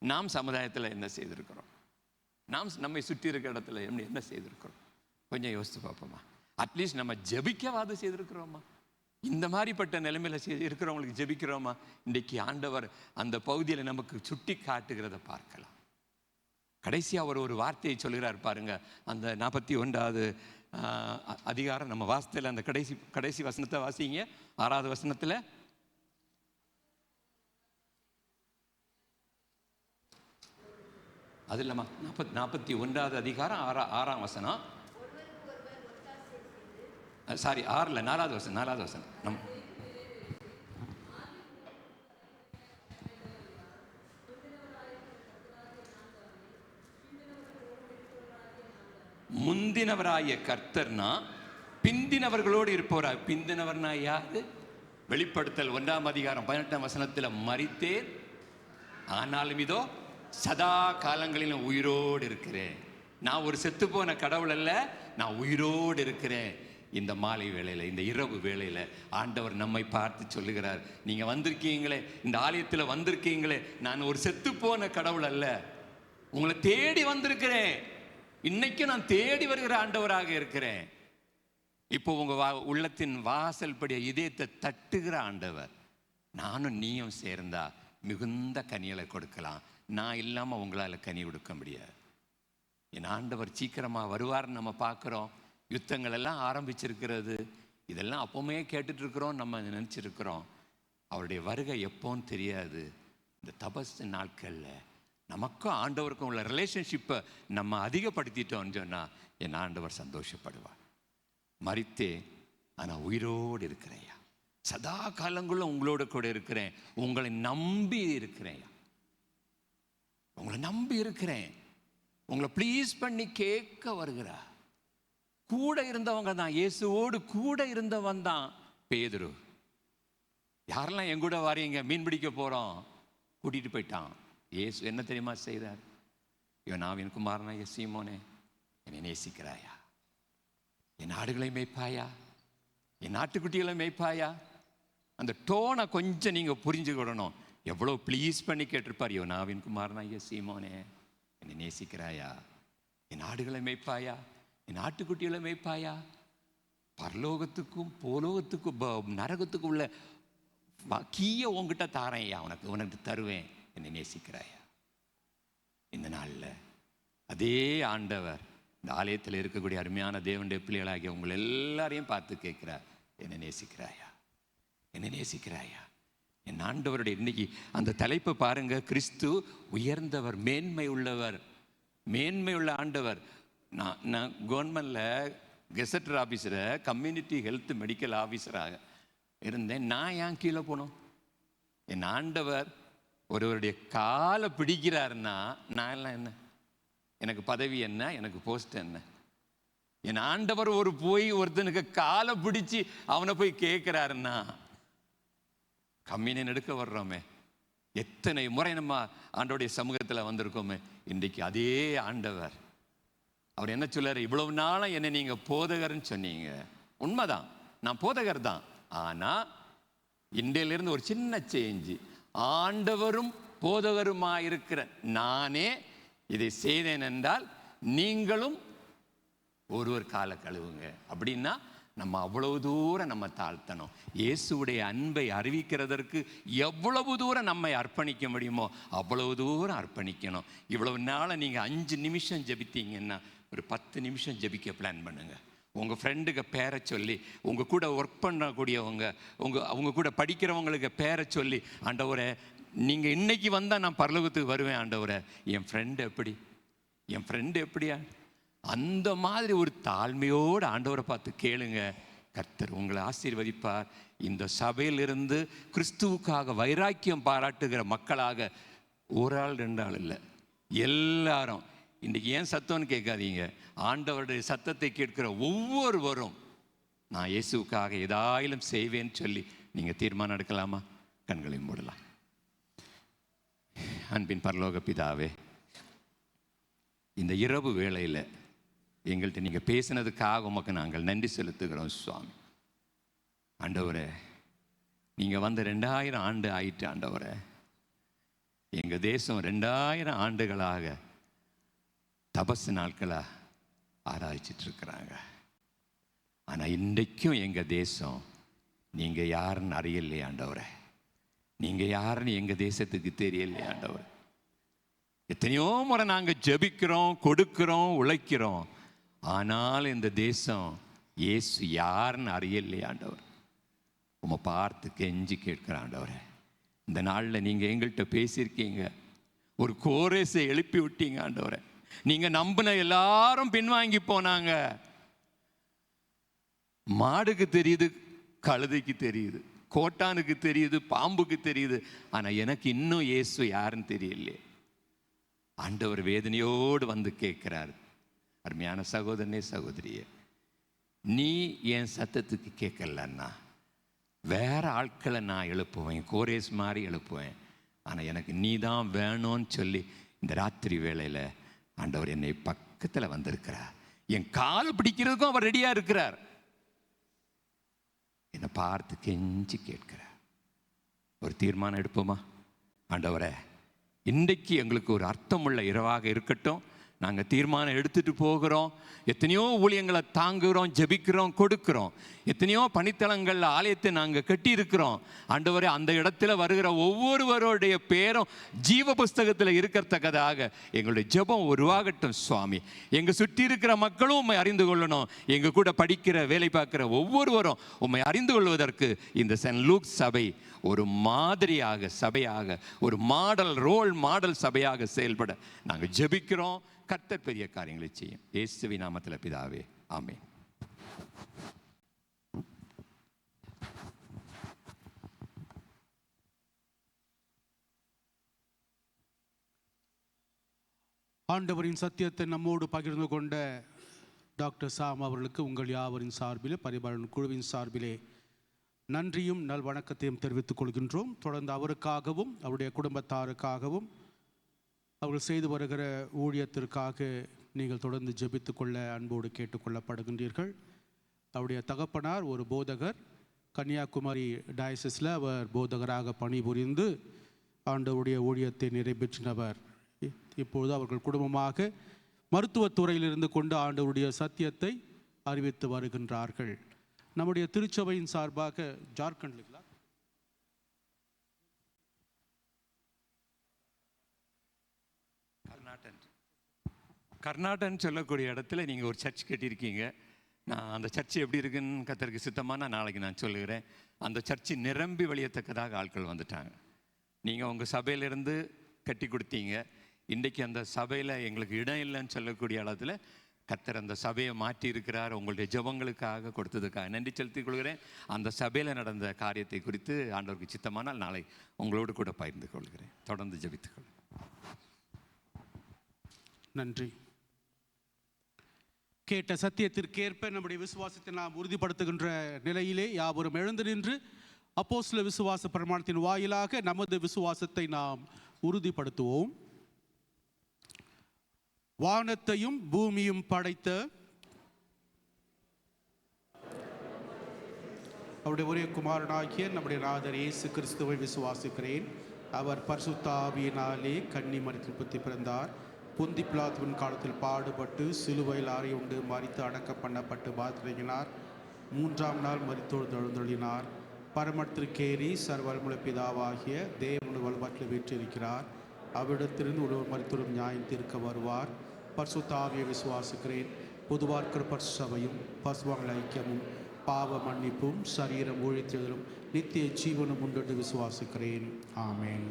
நாம் சமுதாயத்தில் என்ன செய்திருக்கிறோம்? நாம் நம்மை சுற்றி இருக்கிற இடத்துல என்ன செய்திருக்கிறோம்? கொஞ்சம் யோசித்து பார்ப்போமா? அட்லீஸ்ட் நம்ம ஜெபிக்கவாது செய்திருக்கிறோமா? இந்த மாதிரிப்பட்ட நிலைமையில இருக்கிறவங்களுக்கு ஜெபிக்கிறோமா? இன்றைக்கு ஆண்டவர் அந்த பகுதியில் நமக்கு சுட்டி காட்டுகிறத பார்க்கலாம். கடைசியாக ஒரு வார்த்தையை சொல்கிறார் பாருங்க. அந்த 41வது அதிகாரம் நம்ம வாசத்தில் அந்த கடைசி வசனத்தை வாசிங்க. 6வது வசனத்தில், அது இல்லாமல் 41வது அதிகாரம் 6ஆம் வசனம், சாரி 6 4வது வசனம். முந்தினவராய கர்த்தர்னா பிந்தினவர்களோடு இருப்பவரா? பிந்தினவர்னா யாரு? வெளிப்படுத்தல் 1ஆம் அதிகாரம் 18ஆம் வசனத்தில், மரித்தேன் ஆனாலும் இதோ சதா காலங்களிலும் உயிரோடு இருக்கிறேன். நான் ஒரு செத்து போன கடவுள் அல்ல, நான் உயிரோடு இருக்கிறேன். இந்த மாலை வேளையில், இந்த இரவு வேளையில் ஆண்டவர் நம்மை பார்த்து சொல்லுகிறார், நீங்கள் வந்திருக்கீங்களே, இந்த ஆலயத்தில் வந்திருக்கீங்களே, நான் ஒரு செத்து போன கடவுள் அல்ல, உங்களை தேடி வந்திருக்கிறேன். இன்னைக்கு நான் தேடி வருகிற ஆண்டவராக இருக்கிறேன். இப்போ உங்க உள்ளத்தின் வாசல் படிய இதயத்தை தட்டுகிற ஆண்டவர். நானும் நீயும் சேர்ந்தா மிகுந்த கனிகளை கொடுக்கலாம். நான் இல்லாமல் உங்களால் கனி கொடுக்க முடியாது. என் ஆண்டவர் சீக்கிரமாக வருவார்னு நம்ம பார்க்குறோம். யுத்தங்கள் எல்லாம் ஆரம்பிச்சிருக்கிறது. இதெல்லாம் அப்போவுமே கேட்டுட்டு இருக்கிறோம், நம்ம நினச்சிருக்கிறோம். அவருடைய வருகை எப்போன்னு தெரியாது. இந்த தபஸ் நாட்களில் நமக்கும் ஆண்டவருக்கும் உள்ள ரிலேஷன்ஷிப்பை நம்ம அதிகப்படுத்திட்டோம்னு சொன்னால் என் ஆண்டவர் சந்தோஷப்படுவார். மரித்தே ஆனால் உயிரோடு இருக்கிறேயா, சதா காலங்களும் உங்களோட கூட இருக்கிறேன், உங்களை நம்பி இருக்கிறேன், உங்களை நம்பி இருக்கிறேன், உங்களை ப்ளீஸ் பண்ணி கேட்க வருகிறா. கூட இருந்தவங்க தான், இயேசுவோடு கூட இருந்தவன் தான் பேதுரு. யாரெல்லாம் என் கூட வாரீங்க, மீன் பிடிக்க போகிறோம், கூட்டிகிட்டு போயிட்டான். இயேசு என்ன தெரியுமா செய்தார்? யோனாவின் குமாரனாகிய சீமோனே, என்னை நேசிக்கிறாயா? என் ஆடுகளை மேய்ப்பாயா? என் நாட்டுக்குட்டிகளை மேய்ப்பாயா? அந்த டோனை கொஞ்சம் நீங்கள் புரிஞ்சுக்கிடணும். எவ்வளோ ப்ளீஸ் பண்ணி கேட்டிருப்பார். யோனாவின் குமாரனாகிய சீமோனே, என்னை நேசிக்கிறாயா? என் ஆடுகளை மேய்ப்பாயா? என் ஆட்டுக்குட்டிகளை மேய்ப்பாயா? பரலோகத்துக்கும் போலோகத்துக்கும் நரகத்துக்கும் உள்ள கீயை உங்ககிட்ட தாரேன்யா, உனக்கு தருவேன். என்னை நேசிக்கிறாயா? இந்த நாளில் அதே ஆண்டவர் இந்த ஆலயத்தில் இருக்கக்கூடிய அருமையான தேவனுடைய பிள்ளைகளாகிய உங்களை எல்லாரையும் பார்த்து கேட்கிறார், என்னை நேசிக்கிறாயா? என்னை நேசிக்கிறாயா? என் ஆண்டவருடைய இன்னைக்கு அந்த தலைப்பை பாருங்க. கிறிஸ்து உயர்ந்தவர், மேன்மை உள்ளவர், மேன்மை உள்ள ஆண்டவர். நான் கவர்மெண்டில் கெசட்டர் ஆஃபீஸரை கம்யூனிட்டி ஹெல்த் மெடிக்கல் ஆஃபீஸராக இருந்தேன். நான் ஏன் கீழே போனோம்? என் ஆண்டவர் ஒருவருடைய காலை பிடிக்கிறாருன்னா நான் எல்லாம் என்ன? எனக்கு பதவி என்ன? எனக்கு போஸ்ட் என்ன? என் ஆண்டவர் ஒருத்தனுக்கு காலை பிடிச்சி அவனை போய் கேட்கிறாருன்னா கம்மினை எடுக்க வர்றோமே. எத்தனை முறை நம்ம ஆண்டவருடைய சமூகத்தில் வந்திருக்கோமே. இன்றைக்கு அதே ஆண்டவர் அவர் என்ன சொல்லாரு? இவ்வளவு நாளும் என்னை நீங்க போதகர்ன்னு சொன்னீங்க. உண்மைதான், நான் போதகர் தான். ஆனா இன்றையிலிருந்து ஒரு சின்ன சேஞ்சு, ஆண்டவரும் போதகருமாயிருக்கிற நானே இதை செய்தேன் என்றால் நீங்களும் ஒருவர் காலை கழுவுங்க. அப்படின்னா நம்ம அவ்வளவு தூரம் நம்ம தாழ்த்தணும். இயேசுடைய அன்பை அறிவிக்கிறதற்கு எவ்வளவு தூரம் நம்மை அர்ப்பணிக்க முடியுமோ அவ்வளவு தூரம் அர்ப்பணிக்கணும். இவ்வளவு நாளை நீங்கள் 5 நிமிஷம் ஜெபித்தீங்கன்னா ஒரு 10 நிமிஷம் ஜெபிக்க பிளான் பண்ணுங்க. உங்கள் ஃப்ரெண்டுக்கு பேரை சொல்லி, உங்கள் கூட ஒர்க் பண்ணக்கூடியவங்க, அவங்க கூட படிக்கிறவங்களுக்கு பேரை சொல்லி, ஆண்டவரே நீங்கள் இன்னைக்கு வந்தால் நான் பரலோகத்துக்கு வருவேன் ஆண்டவரே, என் ஃப்ரெண்டு எப்படியா? அந்த மாதிரி ஒரு தாழ்மையோடு ஆண்டவரை பார்த்து கேளுங்க. கர்த்தர் உங்களை ஆசீர்வதிப்பார். இந்த சபையிலிருந்து கிறிஸ்துவுக்காக வைராக்கியம் பாராட்டுகிற மக்களாக ஒரு ஆள் 2 ஆள் இல்லை, எல்லாரும் இன்றைக்கி ஏன் சத்தம்னு கேட்காதீங்க. ஆண்டவருடைய சத்தத்தை கேட்கிற ஒவ்வொருவரும் நான் இயேசுவுக்காக ஏதாயிலும் செய்வேன்னு சொல்லி நீங்கள் தீர்மானம் எடுக்கலாமா? கண்களை மூடலாம். அன்பின் பரலோக பிதாவே, இந்த இரவு வேளையில் எங்கள்கிட்ட நீங்கள் பேசினதுக்காக உமக்கு நாங்கள் நன்றி செலுத்துகிறோம் சுவாமி. ஆண்டவரே, நீங்கள் வந்து 2000 ஆண்டு ஆயிட்டு ஆண்டவரே. எங்கள் தேசம் 2000 ஆண்டுகளாக தபசு நாட்களாக ஆராய்ச்சிட்டு இருக்கிறாங்க. ஆனால் இன்றைக்கும் எங்கள் தேசம் நீங்கள் யாருன்னு அறியலையே ஆண்டவரே. நீங்கள் யாருன்னு எங்கள் தேசத்துக்கு தெரியலையே ஆண்டவரே. எத்தனையோ முறை நாங்கள் ஜெபிக்கிறோம், கொடுக்கிறோம், உழைக்கிறோம். ஆனால் இந்த தேசம் இயேசு யாருன்னு அறியலையே ஆண்டவர். உம்மை பார்த்து கெஞ்சி கேட்கிற ஆண்டவரே, இந்த நாளில் நீங்கள் எங்கள்கிட்ட பேசியிருக்கீங்க, ஒரு கோரேஸை எழுப்பி விட்டீங்க ஆண்டவரே. நீங்கள் நம்பின எல்லாரும் பின்வாங்கி போனாங்க. மாடுக்கு தெரியுது, கழுதைக்கு தெரியுது, கோட்டானுக்கு தெரியுது, பாம்புக்கு தெரியுது. ஆனால் எனக்கு இன்னும் இயேசு யாருன்னு தெரியலையே. ஆண்டவர் வேதனையோடு வந்து கேட்கிறார். அருமையான சகோதரனே, சகோதரியே, நீ என் சத்தத்துக்கு கேட்கலன்னா வேற ஆட்களை நான் எழுப்புவேன், கோரேஸ் மாதிரி எழுப்புவேன். ஆனால் எனக்கு நீ தான் வேணும்னு சொல்லி இந்த ராத்திரி வேளையில் ஆண்டவர் என்னை பக்கத்தில் வந்திருக்கிறார். என் காலை பிடிக்கிறதுக்கும் அவர் ரெடியாக இருக்கிறார். என்னை பார்த்து கெஞ்சி கேட்கிறார். ஒரு தீர்மானம் எடுப்போமா? ஆண்டவரே, இன்றைக்கு எங்களுக்கு ஒரு அர்த்தமுள்ள இரவாக இருக்கட்டும். நாங்கள் தீர்மானம் எடுத்துகிட்டு போகிறோம். எத்தனையோ ஊழியங்களை தாங்குகிறோம், ஜெபிக்கிறோம், கொடுக்கிறோம். எத்தனையோ பணித்தளங்களில் ஆலயத்தை நாங்கள் கட்டியிருக்கிறோம். ஆண்டவரே, அந்த இடத்துல வருகிற ஒவ்வொருவருடைய பேரும் ஜீவ புஸ்தகத்தில் இருக்கத்தக்கதாக எங்களுடைய ஜெபம் உருவாகட்டும் சுவாமி. எங்கள் சுற்றி இருக்கிற மக்களும் உம்மை அறிந்து கொள்ளணும். எங்கள் கூட படிக்கிற, வேலை பார்க்குற ஒவ்வொருவரும் உம்மை அறிந்து கொள்வதற்கு இந்த சென்ட் லூக் சபை ஒரு மாதிரியாக சபையாக, ஒரு ரோல் மாடல் சபையாக செயல்பட நாங்கள் ஜெபிக்கிறோம். கர்த்தர் பெரிய காரியங்களை செய்யும். இயேசுவின் நாமத்தில் பிதாவே, ஆமென். ஆண்டவரின் சத்தியத்தை நம்மோடு பகிர்ந்து கொண்ட டாக்டர் சாம் அவர்களுக்கு உங்கள் யாவரின் சார்பிலே, பரிபாலன் குழுவின் சார்பிலே நன்றியும் நல்வணக்கத்தையும் தெரிவித்துக் கொள்கின்றோம். தொடர்ந்து அவருக்காகவும் அவருடைய குடும்பத்தாருக்காகவும் அவர்கள் செய்து வருகிற ஊழியத்திற்காக நீங்கள் தொடர்ந்து ஜெபித்துக் கொள்ள அன்போடு கேட்டுக்கொள்ளப்படுகின்றீர்கள். அவருடைய தகப்பனார் ஒரு போதகர், கன்னியாகுமரி டயசிஸில் அவர் போதகராக பணிபுரிந்து ஆண்டவருடைய ஊழியத்தை நிறைவேற்றினவர். இப்பொழுது அவர்கள் குடும்பமாக மருத்துவத்துறையிலிருந்து கொண்டு ஆண்டவருடைய சத்தியத்தை அறிவித்து வருகின்றார்கள். நம்முடைய திருச்சபையின் சார்பாக ஜார்க்கண்ட்ல கர்நாடகன் சொல்லக்கூடிய இடத்துல நீங்கள் ஒரு சர்ச் கட்டியிருக்கீங்க. நான் அந்த சர்ச்சு எப்படி இருக்குன்னு கர்த்தருக்கு சித்தமாக நாளைக்கு நான் சொல்லுகிறேன். அந்த சர்ச்சு நிரம்பி வழியத்தக்கதாக ஆட்கள் வந்துட்டாங்க. நீங்கள் உங்கள் சபையிலிருந்து கட்டி கொடுத்தீங்க. இன்றைக்கி அந்த சபையில் எங்களுக்கு இடம் இல்லைன்னு சொல்லக்கூடிய இடத்துல கர்த்தர் அந்த சபையை மாற்றி இருக்கிறார். உங்களுடைய ஜெபங்களுக்காக கொடுத்ததுக்காக நன்றி செலுத்திக் கொள்கிறேன். அந்த சபையில் நடந்த காரியத்தை குறித்து ஆண்டவருக்கு சித்தமானால் நாளை உங்களோடு கூட பகிர்ந்து கொள்கிறேன். தொடர்ந்து ஜெபித்துக் கொள்கிறேன். நன்றி. கேட்ட சத்தியத்திற்கேற்ப நம்முடைய விசுவாசத்தை நாம் உறுதிப்படுத்துகின்ற நிலையிலே யாவரும் எழுந்து நின்று அப்போஸ்தல விசுவாச பிரமாணத்தின் வாயிலாக நமது விசுவாசத்தை நாம் உறுதிப்படுத்துவோம். வானத்தையும் பூமியும் படைத்த அவருடைய ஒரே குமாரனாகிய நம்முடைய நாதர் இயேசு கிறிஸ்துவை விசுவாசிக்கிறேன். அவர் பரிசுத்த ஆவியினாலே கன்னி மரித்து பிறந்தார். புந்தி பிலாத்துவின் காலத்தில் பாடுபட்டு சிலுவையில் அறையுண்டு மரித்து அடக்கம் பண்ணப்பட்டு பாத்திரங்கினார். 3ஆம் நாள் மரித்தோடு எழுந்தொழினார். பரமத்திற்கேறி சர்வல்முள்ள பிதாவாகிய தேவனுடைய வலுவாற்றில் வீற்றிருக்கிறார். அவ்விடத்திலிருந்து ஒருவர் மரித்தோடும் நியாயம் தீர்க்க வருவார். பரிசுத்த ஆவியை விசுவாசிக்கிறேன். பொதுவார்க்கிற பரிசுசபையும் பசுவாங்கள் ஐக்கியமும் பாவ மன்னிப்பும் சரீரம் ஊழித்தெழுதலும் நித்திய ஜீவனும் உண்டு விசுவாசிக்கிறேன். ஆமேன்.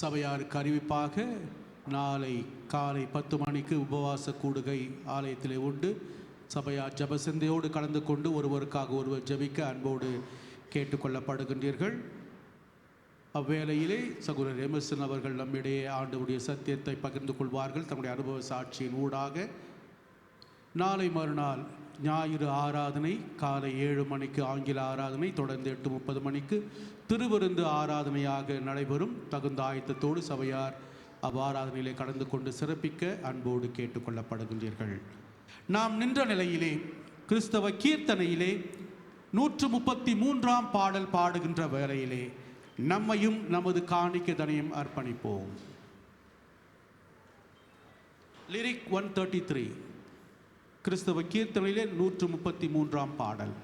சபையாருக்கு அறிவிப்பாக நாளை காலை 10 மணிக்கு உபவாச கூடுகை ஆலயத்திலே உண்டு. சபையார் ஜபசிந்தையோடு கலந்து கொண்டு ஒருவருக்காக ஒருவர் ஜபிக்க அன்போடு கேட்டுக்கொள்ளப்படுகின்றீர்கள். அவ்வேளையிலே சகோதரர் எமர்சன் அவர்கள் நம்மிடையே ஆண்டவருடைய சத்தியத்தை பகிர்ந்து கொள்வார்கள் தம்முடைய அனுபவ சாட்சியின் ஊடாக. நாளை மறுநாள் ஞாயிறு ஆராதனை காலை 7 மணிக்கு ஆங்கில ஆராதனை, தொடர்ந்து 8:30 மணிக்கு திருவிருந்து ஆராதனையாக நடைபெறும். தகுந்த ஆயத்தத்தோடு சபையார் அவ்வாராதனையிலே கலந்து கொண்டு சிறப்பிக்க அன்போடு கேட்டுக்கொள்ளப்படுகின்றீர்கள். நாம் நின்ற நிலையிலே கிறிஸ்தவ கீர்த்தனையிலே 133ஆம் பாடல் பாடுகின்ற வேளையிலே நம்மையும் நமது காணிக்கைதனையும் அர்ப்பணிப்போம். லிரிக் 133, கிறிஸ்தவ கீர்த்தனையிலே 133ஆம் பாடல்.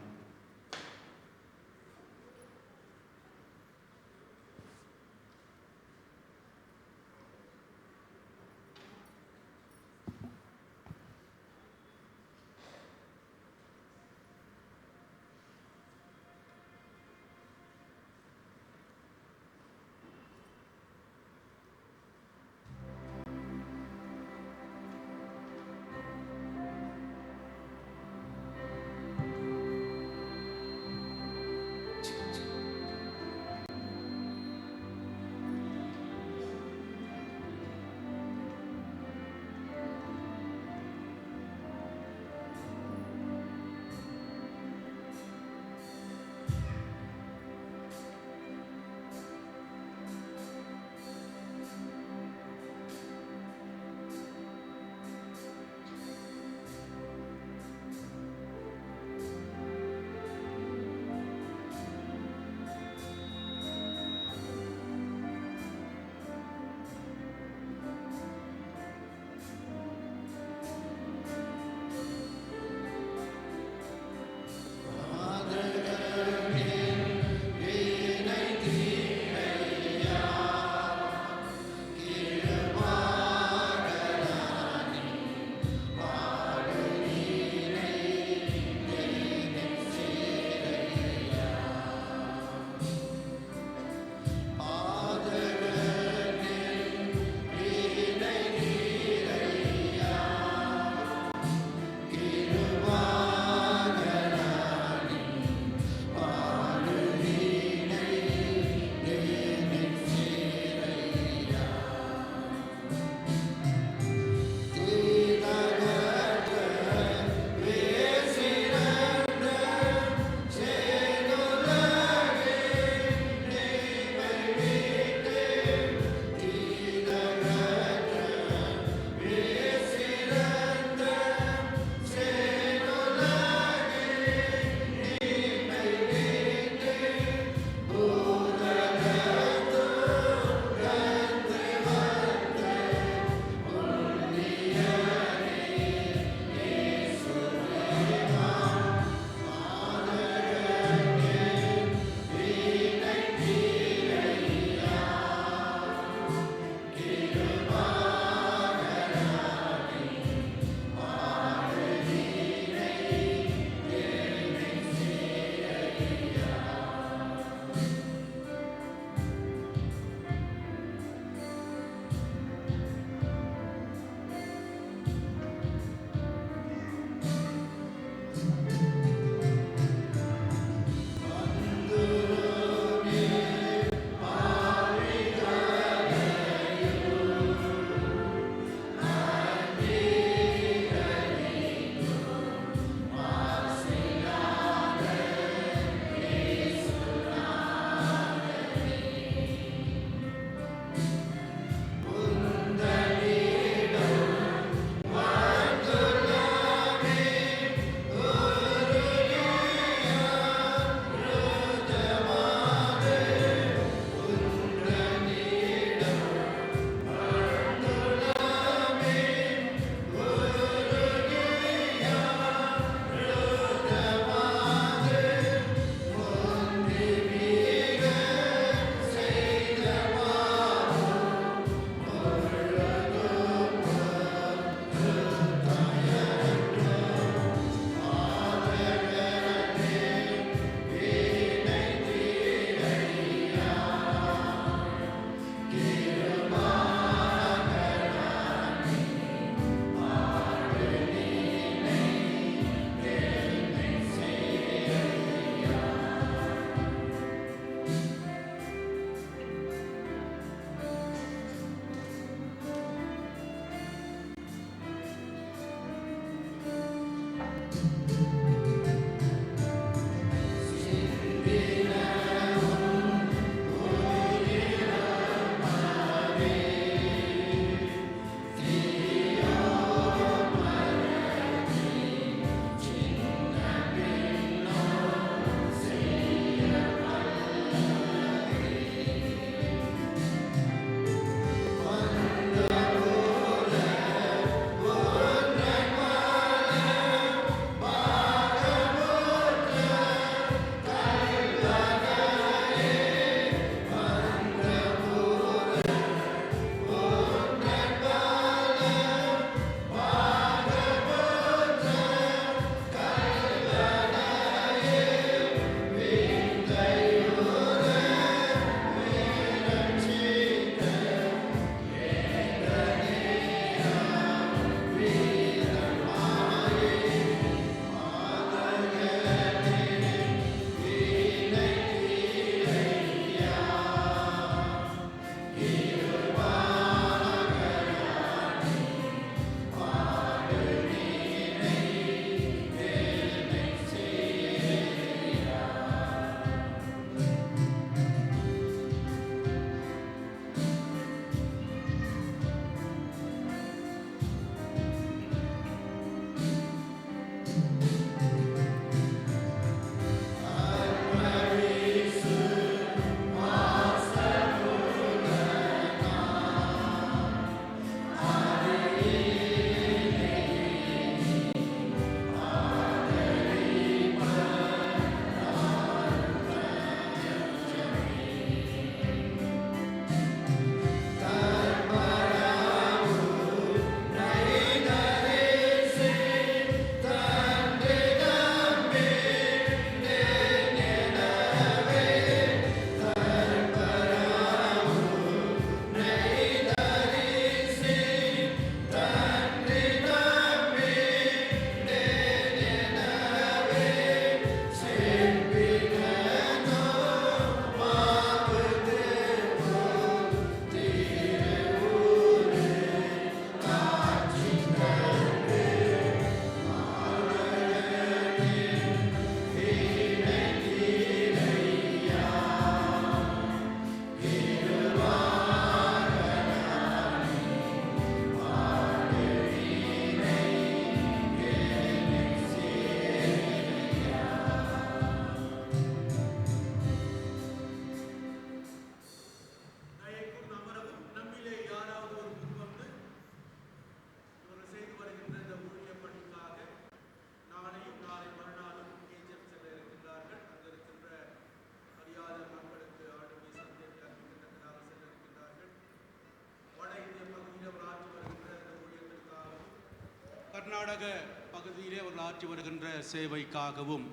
கர்நாடக பகுதியிலே அவர்கள் ஆற்றி வருகின்ற சேவைக்காகவும்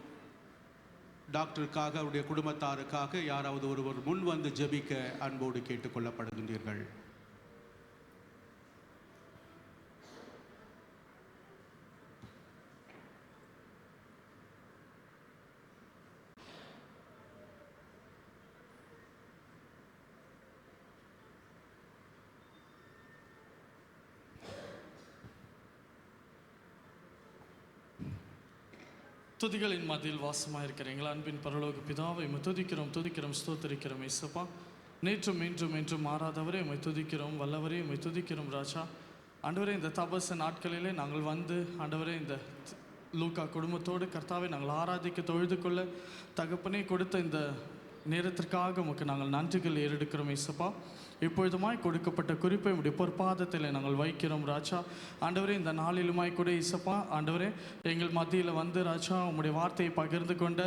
டாக்டருக்காக அவருடைய குடும்பத்தாருக்காக யாராவது ஒருவர் முன் வந்து ஜெபிக்க அன்போடு கேட்டுக்கொள்ளப்படுகின்றீர்கள். துதிகளின் மத்தியில் வாசமாக இருக்கிற எங்கள் அன்பின் பரலோக பிதாவை உம்மை துதிக்கிறோம், துதிக்கிறோம், ஸ்தோத்தரிக்கிறோம் இயேசுப்பா. நேற்றும் இன்றும் என்றும் மாறாதவரே உம்மை துதிக்கிறோம், வல்லவரே உம்மை துதிக்கிறோம் ராஜா. ஆண்டவரே, இந்த தபச நாட்களிலே நாங்கள் வந்து ஆண்டவரே இந்த லூக்கா குடும்பத்தோடு கர்த்தாவை நாங்கள் ஆராதிக்க தொழுது கொள்ள தகப்பனே கொடுத்த இந்த நேரத்திற்காக உமக்கு நாங்கள் நன்றிகள் ஏறெடுக்கிறோம் இயேசுப்பா. இப்பொழுதுமாய் கொடுக்கப்பட்ட குறிப்பை உடைய பொற்பாதத்தில் நாங்கள் வைக்கிறோம் ராஜா. ஆண்டவரே, இந்த நாளிலுமாய் கூட இசப்பா ஆண்டவரே எங்கள் மத்தியில் வந்து ராஜா உம்முடைய வார்த்தையை பகிர்ந்து கொண்ட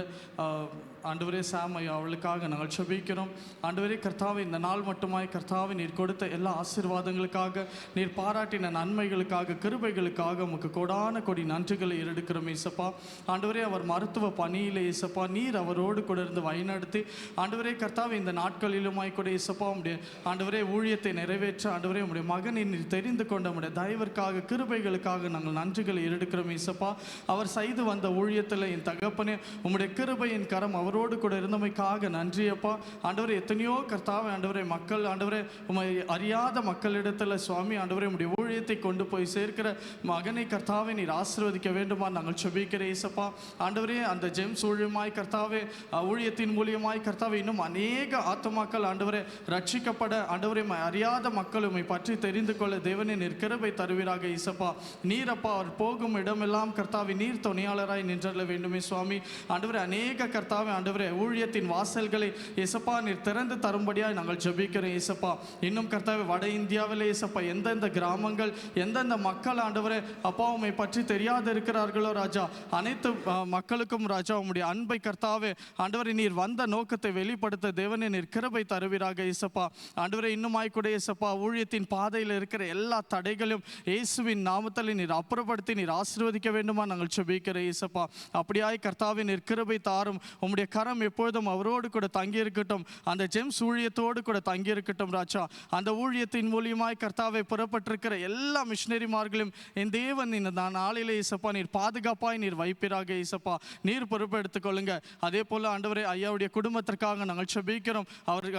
ஆண்டவரே சாம் ஐயா அவளுக்காக நாங்கள் செபிக்கிறோம். ஆண்டவரே கர்த்தாவை, இந்த நாள் மட்டுமாய் கர்த்தாவை நீர் கொடுத்த எல்லா ஆசீர்வாதங்களுக்காக, நீர் பாராட்டின நன்மைகளுக்காக, கிருபைகளுக்காக உமக்கு கோடான கொடி நன்றிகளை ஏறெடுக்கிறோம் இசப்பா. ஆண்டவரே, அவர் மருத்துவ பணியில் இசப்பா நீர் அவரோடு கூட இருந்து வழிநடத்தி ஆண்டவரே கர்த்தாவை இந்த நாட்களிலுமாய் கூட இசப்பா உடைய ஆண்டவரே ஊழியத்தை நிறைவேற்ற ஆண்டவரே உடைய மகனை நீர் தெரிந்து கொண்ட உடைய தயவிற்காக, கிருபைகளுக்காக நாங்கள் நன்றிகளை ஏறெடுக்கிறோம் இசப்பா. அவர் செய்து வந்த ஊழியத்தில் என் தகப்பனே உம்முடைய கிருபையின் கரம் அவரோடு கூட இருந்தமைக்காக நன்றியப்பா. ஆண்டவரே, எத்தனையோ கர்த்தாவை ஆண்டவரே மக்கள் ஆண்டவரே உம்மை அறியாத மக்களிடத்தில் சுவாமி ஆண்டவரே உம்முடைய ஊழியத்தை கொண்டு போய் சேர்க்கிற மகனை கர்த்தாவை நீர் ஆசீர்வதிக்க வேண்டுமா நாங்கள் செபிக்கிற இயேசப்பா. ஆண்டவரே, அந்த ஜெம்ஸ் ஊழியமாய் கர்த்தாவே ஊழியத்தின் மூலியமாய் கர்த்தாவே இன்னும் அநேக ஆத்துமாக்கள் ஆண்டவரே ரட்சிக்கப்பட ஆண்டவரே அறியாத மக்கள் உம்மை பற்றி தெரிந்து கொள்ள தேவனே நீர் கிருபை தருவீராக இயேசப்பா. நீரப்பா அவர் போகும் இடமெல்லாம் கர்த்தாவே நீர் துணையாளராய் நின்றல வேண்டுமே சுவாமி. ஆண்டவரே, அநேக கர்த்தாவே ஆண்டவரே ஊழியத்தின் வாசல்களை இயேசப்பா நீர் திறந்து தரும்படியாக நாங்கள் ஜெபிக்கிறோம் இயேசப்பா. இன்னும் கர்த்தாவே வட இந்தியாவில் இயேசப்பா எந்தெந்த கிராமங்கள் எந்தெந்த மக்கள் ஆண்டவரே அப்பா உம்மை பற்றி தெரியாது இருக்கிறார்களோ ராஜா, அனைத்து மக்களுக்கும் ராஜா உம்முடைய அன்பை கர்த்தாவே ஆண்டவரே நீர் வந்த நோக்கத்தை வெளிப்படுத்த தேவனே நீர் கிருபை தருவீராக இயேசப்பா. ஆண்டவரே, இன்னுமாய் கூட இயேசப்பா ஊழியத்தின் பாதையில் இருக்கிற எல்லா தடைகளையும் இயேசுவின் நாமத்தில் நீர் அப்புறப்படுத்தி நீர் ஆசீர்வதிக்க வேண்டுமா நாங்கள் ஜெபிக்கிறோம் இயேசப்பா. அப்படியாய் கர்த்தாவே நீர் கிருபை தாரும். உம்முடைய கரம் எப்பொழுதும் அவரோடு கூட தங்கியிருக்கட்டும். அந்த ஜெம்ஸ் ஊழியத்தோடு கூட தங்கியிருக்கட்டும் ராஜா. அந்த ஊழியத்தின் மூலியமாய் கர்த்தாவை புறப்பட்டிருக்கிற எல்லா மிஷினரிமார்களையும் என் தேவன் இந்த நாளிலே இயேசப்பா நீர் பாதுகாப்பாய் நீர் வைப்பீராக இயேசப்பா. நீர் பொறுப்பெடுத்துக் கொள்ளுங்க. அதே போல ஆண்டவரே ஐயாவுடைய குடும்பத்திற்காக நாங்கள் ஜெபிக்கிறோம்.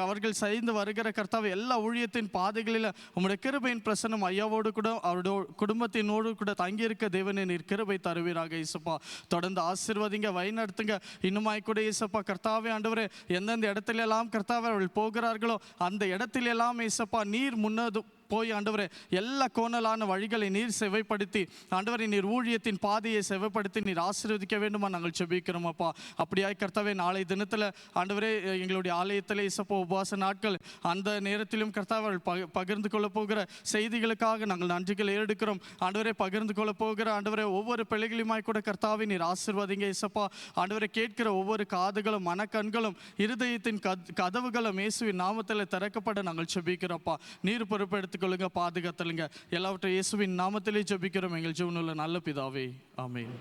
அவர்கள் செய்து வருகிற கர்த்தாவை எல்லா ஊழியத்தின் பாதைகளில் உம்முடைய கிருபையின் பிரசன்னம் ஐயாவோடு கூட அவருடைய குடும்பத்தினோடு கூட தங்கியிருக்க தேவனே நீர் கிருபை தருவீராக இயேசப்பா. தொடர்ந்து ஆசீர்வதிங்க, வழிநடத்துங்க. இன்னுமாய் கூட இயேசப்பா கர்த்தாவே ஆண்டவரே எந்தெந்த இடத்துல எல்லாம் கர்த்தாவே அவர்கள் போகிறார்களோ அந்த இடத்துல எல்லாம் இயேசப்பா நீர் முன்னது போய் ஆண்டவரே எல்லா கோணலான வழிகளை நீர் செவைப்படுத்தி ஆண்டவரை நீர் ஊழியத்தின் பாதையை செவைப்படுத்தி நீர் ஆசீர்வதிக்க வேண்டுமா நாங்கள் ஜெபிக்கிறோம் அப்பா. அப்படியாய் கர்த்தாவே நாளை தினத்தில் ஆண்டவரே எங்களுடைய ஆலயத்தில் இசப்போ உபவாச நாட்கள் அந்த நேரத்திலும் கர்த்தாவே பகிர்ந்து கொள்ள போகிற செய்திகளுக்காக நாங்கள் நன்றிகள் ஏறெடுக்கிறோம். ஆண்டவரை பகிர்ந்து கொள்ள போகிற ஆண்டவரை ஒவ்வொரு பிள்ளைகளுமாய் கூட கர்த்தாவே நீர் ஆசீர்வதிங்க இசப்பா. ஆண்டவரை கேட்கிற ஒவ்வொரு காதுகளும் மனக்கண்களும் இருதயத்தின் கதவுகளும் இயேசுவின் நாமத்தில் திறக்கப்பட நாங்கள் ஜெபிக்கிறோம்ப்பா. நீர் பொறுப்பெடுத்து கொள்ளுங்க, பாதுகாத்துங்க. எல்லாவற்றையும் இயேசுவின் நாமத்திலே ஜெபிக்கிறோம் எங்கள் ஜீவனுள்ள நல்ல பிதாவே, ஆமென்.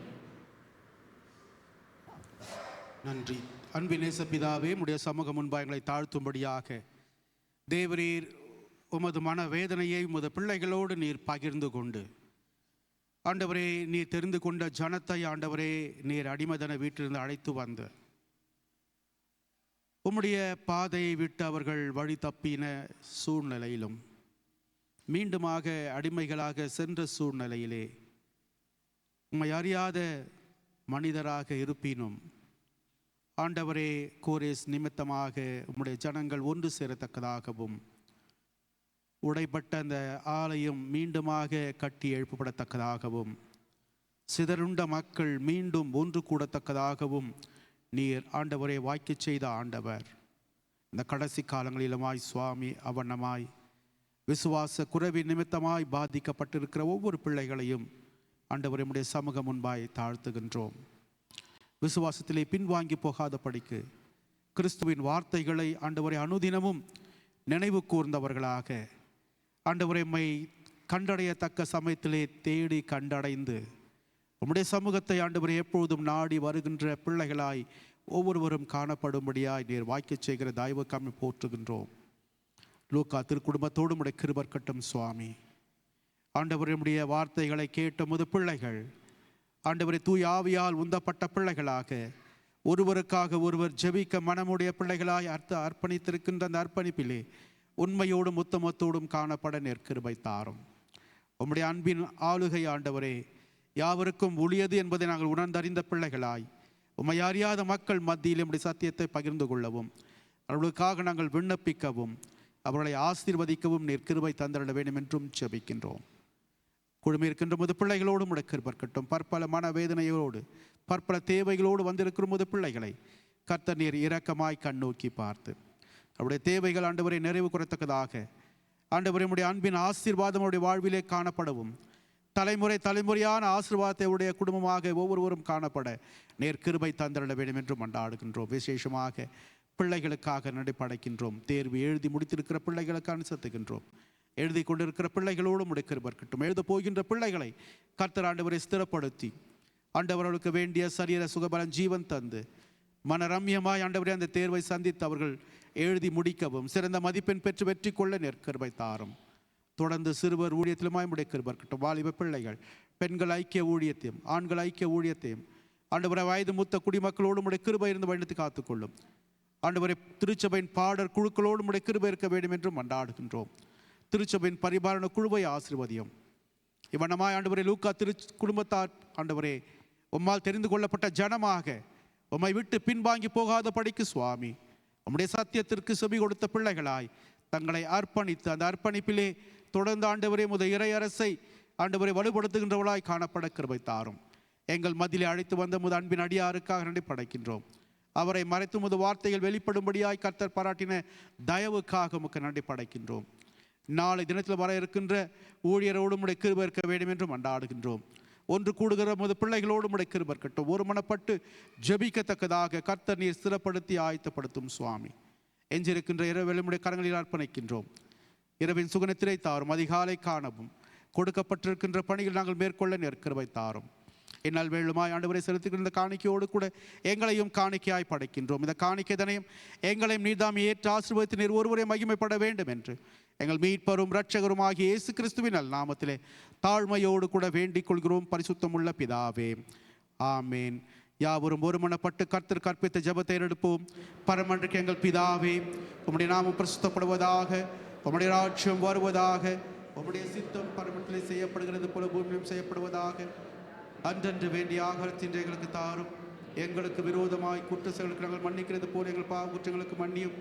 நன்றி. அன்பின் நேச பிதாவே, உம்முடைய சமூக முன்பாக எங்களை தாழ்த்தும்படியாக தேவரீர் உமது மன வேதனையை உமது பிள்ளைகளோடு நீர் பகிர்ந்து கொண்டு ஆண்டவரே நீர் தெரிந்து கொண்ட ஜனத்தை ஆண்டவரே நீர் அடிமதன வீட்டிலிருந்து அழைத்து வந்து உம்முடைய பாதையை விட்டு அவர்கள் வழி தப்பின சூழ்நிலையிலும் மீண்டுமாக அடிமைகளாக சென்ற சூழ்நிலையிலே உம்மை அறியாத மனிதராக இருப்பினும் ஆண்டவரே கோரேஸ் நிமித்தமாக உம்முடைய ஜனங்கள் ஒன்று சேரத்தக்கதாகவும் உடைப்பட்ட அந்த ஆலயம் மீண்டுமாக கட்டி எழுப்பப்படத்தக்கதாகவும் சிதறுண்ட மக்கள் மீண்டும் ஒன்று கூடத்தக்கதாகவும் நீர் ஆண்டவரே வாய்க்க செய்த ஆண்டவர். இந்த கடைசி காலங்களிலுமாய் சுவாமி அவனமாய் விசுவாச குறைவின் நிமித்தமாய் பாதிக்கப்பட்டிருக்கிற ஒவ்வொரு பிள்ளைகளையும் ஆண்டவரே உம்முடைய சமூகம் முன்பாய் தாழ்த்துகின்றோம். விசுவாசத்திலே பின்வாங்கி போகாதபடிக்கு கிறிஸ்துவின் வார்த்தைகளை ஆண்டவரை அனுதினமும் நினைவு கூர்ந்தவர்களாக ஆண்டவரை உம்மை கண்டடையத்தக்க சமயத்திலே தேடி கண்டடைந்து உம்முடைய சமூகத்தை ஆண்டவரே எப்பொழுதும் நாடி வருகின்ற பிள்ளைகளாய் ஒவ்வொருவரும் காணப்படும்படியாய் நீர் வாய்க்கச் செய்கிற தயவுக்காக போற்றுகின்றோம். லூக்கா திருக்குடும்பத்தோடு உடைய கிருபர் கட்டும் சுவாமி. ஆண்டவருடைய வார்த்தைகளை கேட்ட முது பிள்ளைகள் ஆண்டவரை தூய் ஆவியால் உந்தப்பட்ட பிள்ளைகளாக ஒருவருக்காக ஒருவர் ஜெபிக்க மனமுடைய பிள்ளைகளாய் அர்ப்பணித்திருக்கின்ற அந்த அர்ப்பணிப்பிலே உண்மையோடும் உத்தமத்தோடும் காணப்பட நெற்கிருபை தாரும். உம்முடைய அன்பின் ஆளுகை ஆண்டவரே யாவருக்கும் ஒளியது என்பதை நாங்கள் உணர்ந்தறிந்த பிள்ளைகளாய் உம்மை அறியாத மக்கள் மத்தியில் நம்முடைய சத்தியத்தை பகிர்ந்து கொள்ளவும் அவர்களுக்காக நாங்கள் விண்ணப்பிக்கவும் அவர்களை ஆசீர்வதிக்கவும் நீர் கிருபை தந்திட வேண்டும் என்றும் ஜெபிக்கின்றோம். குழுமி இருக்கின்ற முது பிள்ளைகளோடு உடைய கிருபர்க்கட்டும். பற்பல மனவேதனையோடு பற்பல தேவைகளோடு வந்திருக்கிற முது பிள்ளைகளை கர்த்தர் நீர் இரக்கமாய் கண்ணோக்கி பார்த்து அவருடைய தேவைகள் ஆண்டவரை நிறைவு குறைத்தக்கதாக ஆண்டவரை உடைய அன்பின் ஆசீர்வாதம் அவருடைய வாழ்விலே காணப்படவும் தலைமுறையான ஆசீர்வாதத்தை உடைய குடும்பமாக ஒவ்வொருவரும் காணப்பட நேர் கிருபை தந்திட வேண்டும் என்று மன்றாடுகின்றோம். விசேஷமாக பிள்ளைகளுக்காக நடைபடைக்கின்றோம். தேர்வு எழுதி முடித்திருக்கிற பிள்ளைகளுக்கு அனுசத்துகின்றோம். எழுதி கொண்டிருக்கிற பிள்ளைகளோடும் உடைய கிருபை இருக்கட்டும். எழுத போகின்ற பிள்ளைகளை கர்த்தர் ஆண்டவரை ஸ்திரப்படுத்தி ஆண்டவர்களுக்கு வேண்டிய சரீர சுகபலம் ஜீவன் தந்து மனரம்யமாய் ஆண்டவரே அந்த தேர்வை சந்தித்து அவர்கள் எழுதி முடிக்கவும் சிறந்த மதிப்பெண் பெற்று வெற்றி கொள்ள நெற்கிருபை தாரும். தொடர்ந்து சிறுவர் ஊழியத்திலுமாய் உடைய கிருபை இருக்கட்டும். வாலிப பிள்ளைகள் பெண்கள் ஐக்கிய ஊழியத்தையும் ஆண்கள் ஐக்கிய ஊழியத்தையும் ஆண்டவரை வயது மூத்த குடிமக்களோடும் உடைய கிருபை இருந்து வழிநடத்தி காத்துக்கொள்ளும். ஆண்டவரை திருச்சபையின் பாடர் குழுக்களோடும் உடைய கிருபை இருக்க வேண்டும் என்றும் மன்றாடுகின்றோம். திருச்சபையின் பரிபாலன குழுவை ஆசீர்வதியும். இவனமாய் ஆண்டவரே லூக்கா குடும்பத்தார் ஆண்டவரே உம்மால் தெரிந்து கொள்ளப்பட்ட ஜனமாக உம்மை விட்டு பின்வாங்கி போகாத படிக்கு சுவாமி உம்முடைய சத்தியத்திற்கு செவி கொடுத்த பிள்ளைகளாய் தங்களை அர்ப்பணித்து அந்த அர்ப்பணிப்பிலே தொடர்ந்து ஆண்டவரே இறை அரசை ஆண்டவரை வலுப்படுத்துகின்றவளாய் காணப்பட கிருபை தாரும். எங்கள் மத்தியிலே அழைத்து வந்த முது அன்பின் அடியாருக்காக நன்றி படைக்கின்றோம். அவரை மறைத்து முது வார்த்தைகள் வெளிப்படும்படியாய் கர்த்தர் பாராட்டின தயவுக்காக உமக்கு நன்றி படைக்கின்றோம். நாளை தினத்தில் வர இருக்கின்ற ஊழியரோடும் உடைய கிருபை இருக்க வேண்டும் என்று மன்றாடுகின்றோம். ஒன்று கூடுகிற முது பிள்ளைகளோடும் உடைய கிருபை இருக்கட்டும். ஒரு மனப்பட்டு ஜெபிக்கத்தக்கதாக கர்த்தர் நீர் ஸ்திரப்படுத்தி ஆயத்தப்படுத்தும் சுவாமி. எஞ்சிருக்கின்ற இரவு உடைய கரங்களில் அர்ப்பணிக்கின்றோம். இரவின் சுகனத்திலே தாரும். அதிகாலை காணவும் கொடுக்கப்பட்டிருக்கின்ற பணிகள் நாங்கள் மேற்கொள்ள நெற்கிருபை தாரும். என்னால் வேளுமாய் ஆண்டவரை செலுத்துகின்ற காணிக்கையோடு கூட எங்களையும் காணிக்கையாய் படைக்கின்றோம். இந்த காணிக்கை தனையும் எங்களையும் நீதாம் ஏற்று ஆசீர்வதித்து நீர் ஒருவரை மகிமைப்பட வேண்டும் என்று எங்கள் மீட்பரும் இரட்சகரும் ஆகிய இயேசு கிறிஸ்துவின் நாமத்திலே தாழ்மையோடு கூட வேண்டிக் கொள்கிறோம் பரிசுத்தமுள்ள பிதாவே, ஆமேன். யாவரும் ஒருமனப்பட்டு கர்த்தர் கற்பித்த ஜெபத்தை எடுப்போம். பரமன்றுக்கு எங்கள் பிதாவே, உம்முடைய நாமம் பிரசுத்தப்படுவதாக, உம்முடைய ராஜ்யம் வருவதாக, உம்முடைய சித்தம் பரமத்திலே செய்யப்படுகிறது போல பூமியிலும் செய்யப்படுவதாக. அன்றன்று வேண்டிய ஆகாரத்தின் எங்களுக்கு தாரும். எங்களுக்கு விரோதமாய் குற்றங்களுக்கு நாங்கள் மன்னிக்கிறது போல எங்கள் பாவ குற்றங்களுக்கு மன்னியும்.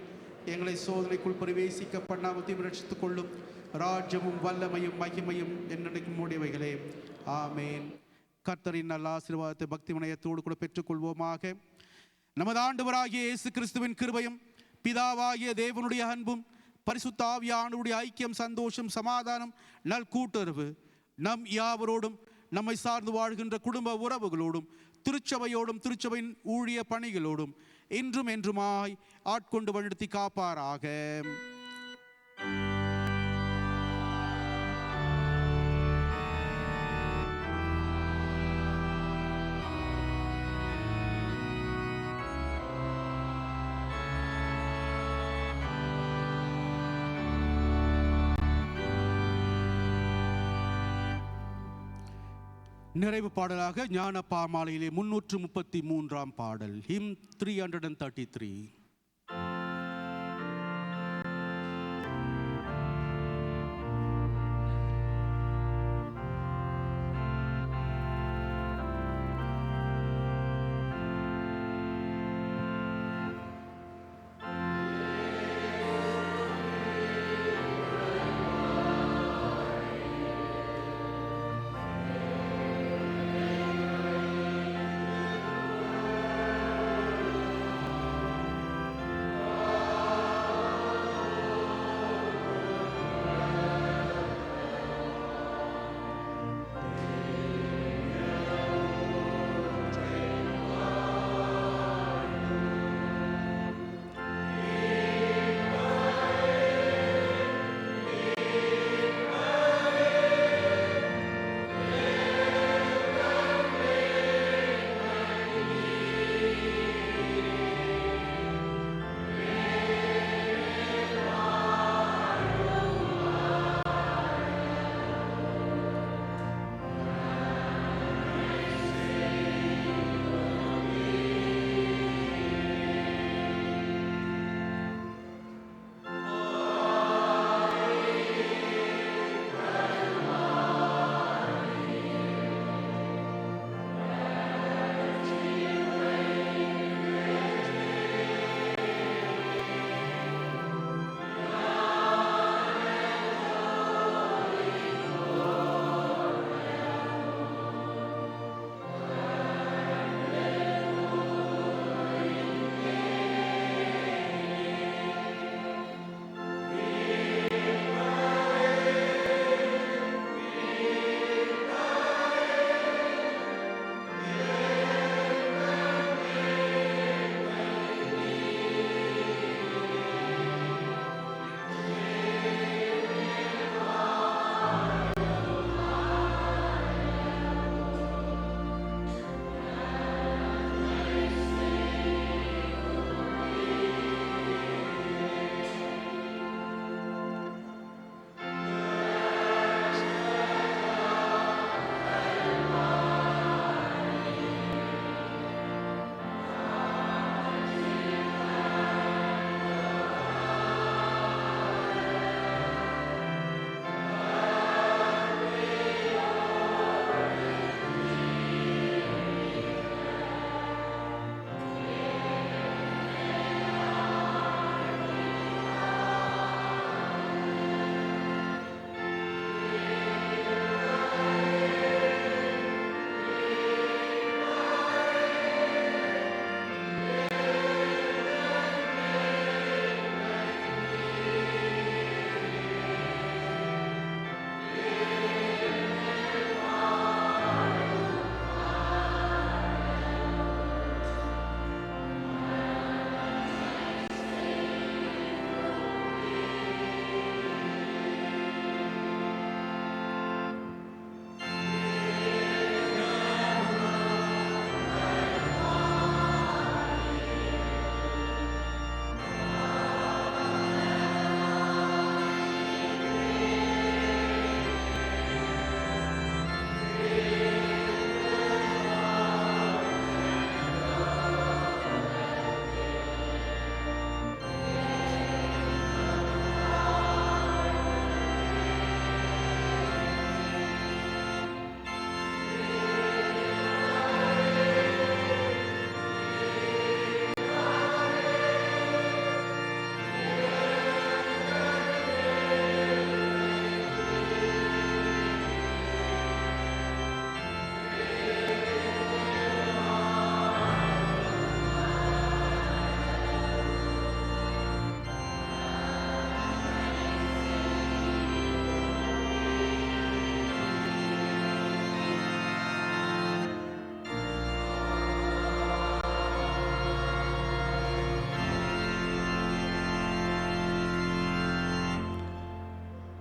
எங்களை சோதனைக்குள் பிரவேசிக்க பண்ணாமல் தீவிர ரட்சித்துக் கொள்ளும். ராஜ்யமும் வல்லமையும் மகிமையும் என்னைக்கும் உடையவைகளே, ஆமேன். கர்த்தரின் நல்ல ஆசீர்வாதத்தை பக்தி வினயத்தோடு கூட பெற்றுக்கொள்வோமாக. நமது ஆண்டவராகிய இயேசு கிறிஸ்துவின் கிருபையும் பிதாவாகிய தேவனுடைய அன்பும் பரிசுத்த ஆவியானவருடைய ஐக்கியம் சந்தோஷம் சமாதானம் நல் கூட்டுறவு நம் யாவரோடும் நம்மை சார்ந்து வாழ்கின்ற குடும்ப உறவுகளோடும் திருச்சபையோடும் திருச்சபையின் ஊழிய பணிகளோடும் இன்றும் என்றுமாய் ஆட்கொண்டு வழிநடத்தி காப்பாராக. நிறைவு பாடலாக ஞான பாமாலையிலே 333ஆம் பாடல், ஹிம் 333.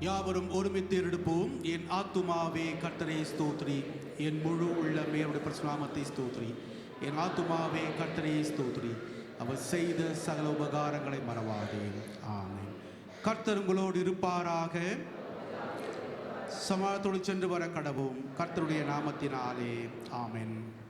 யாவரும் ஒருமித்து எடுப்போம். என் ஆத்துமாவே கர்த்தரை ஸ்தோத்ரி, என் முழு உள்ளமே அவருடைய பரிசுநாமத்தை ஸ்தோத்ரி. என் ஆத்துமாவே கர்த்தரை ஸ்தோத்ரி, அவர் செய்த சகல உபகாரங்களை மறவாதே. ஆமென். கர்த்தர் உங்களோடு இருப்பாராக. சமாதானத்தோடு சென்று வர கடவோம். கர்த்தருடைய நாமத்தினாலே. ஆமென்.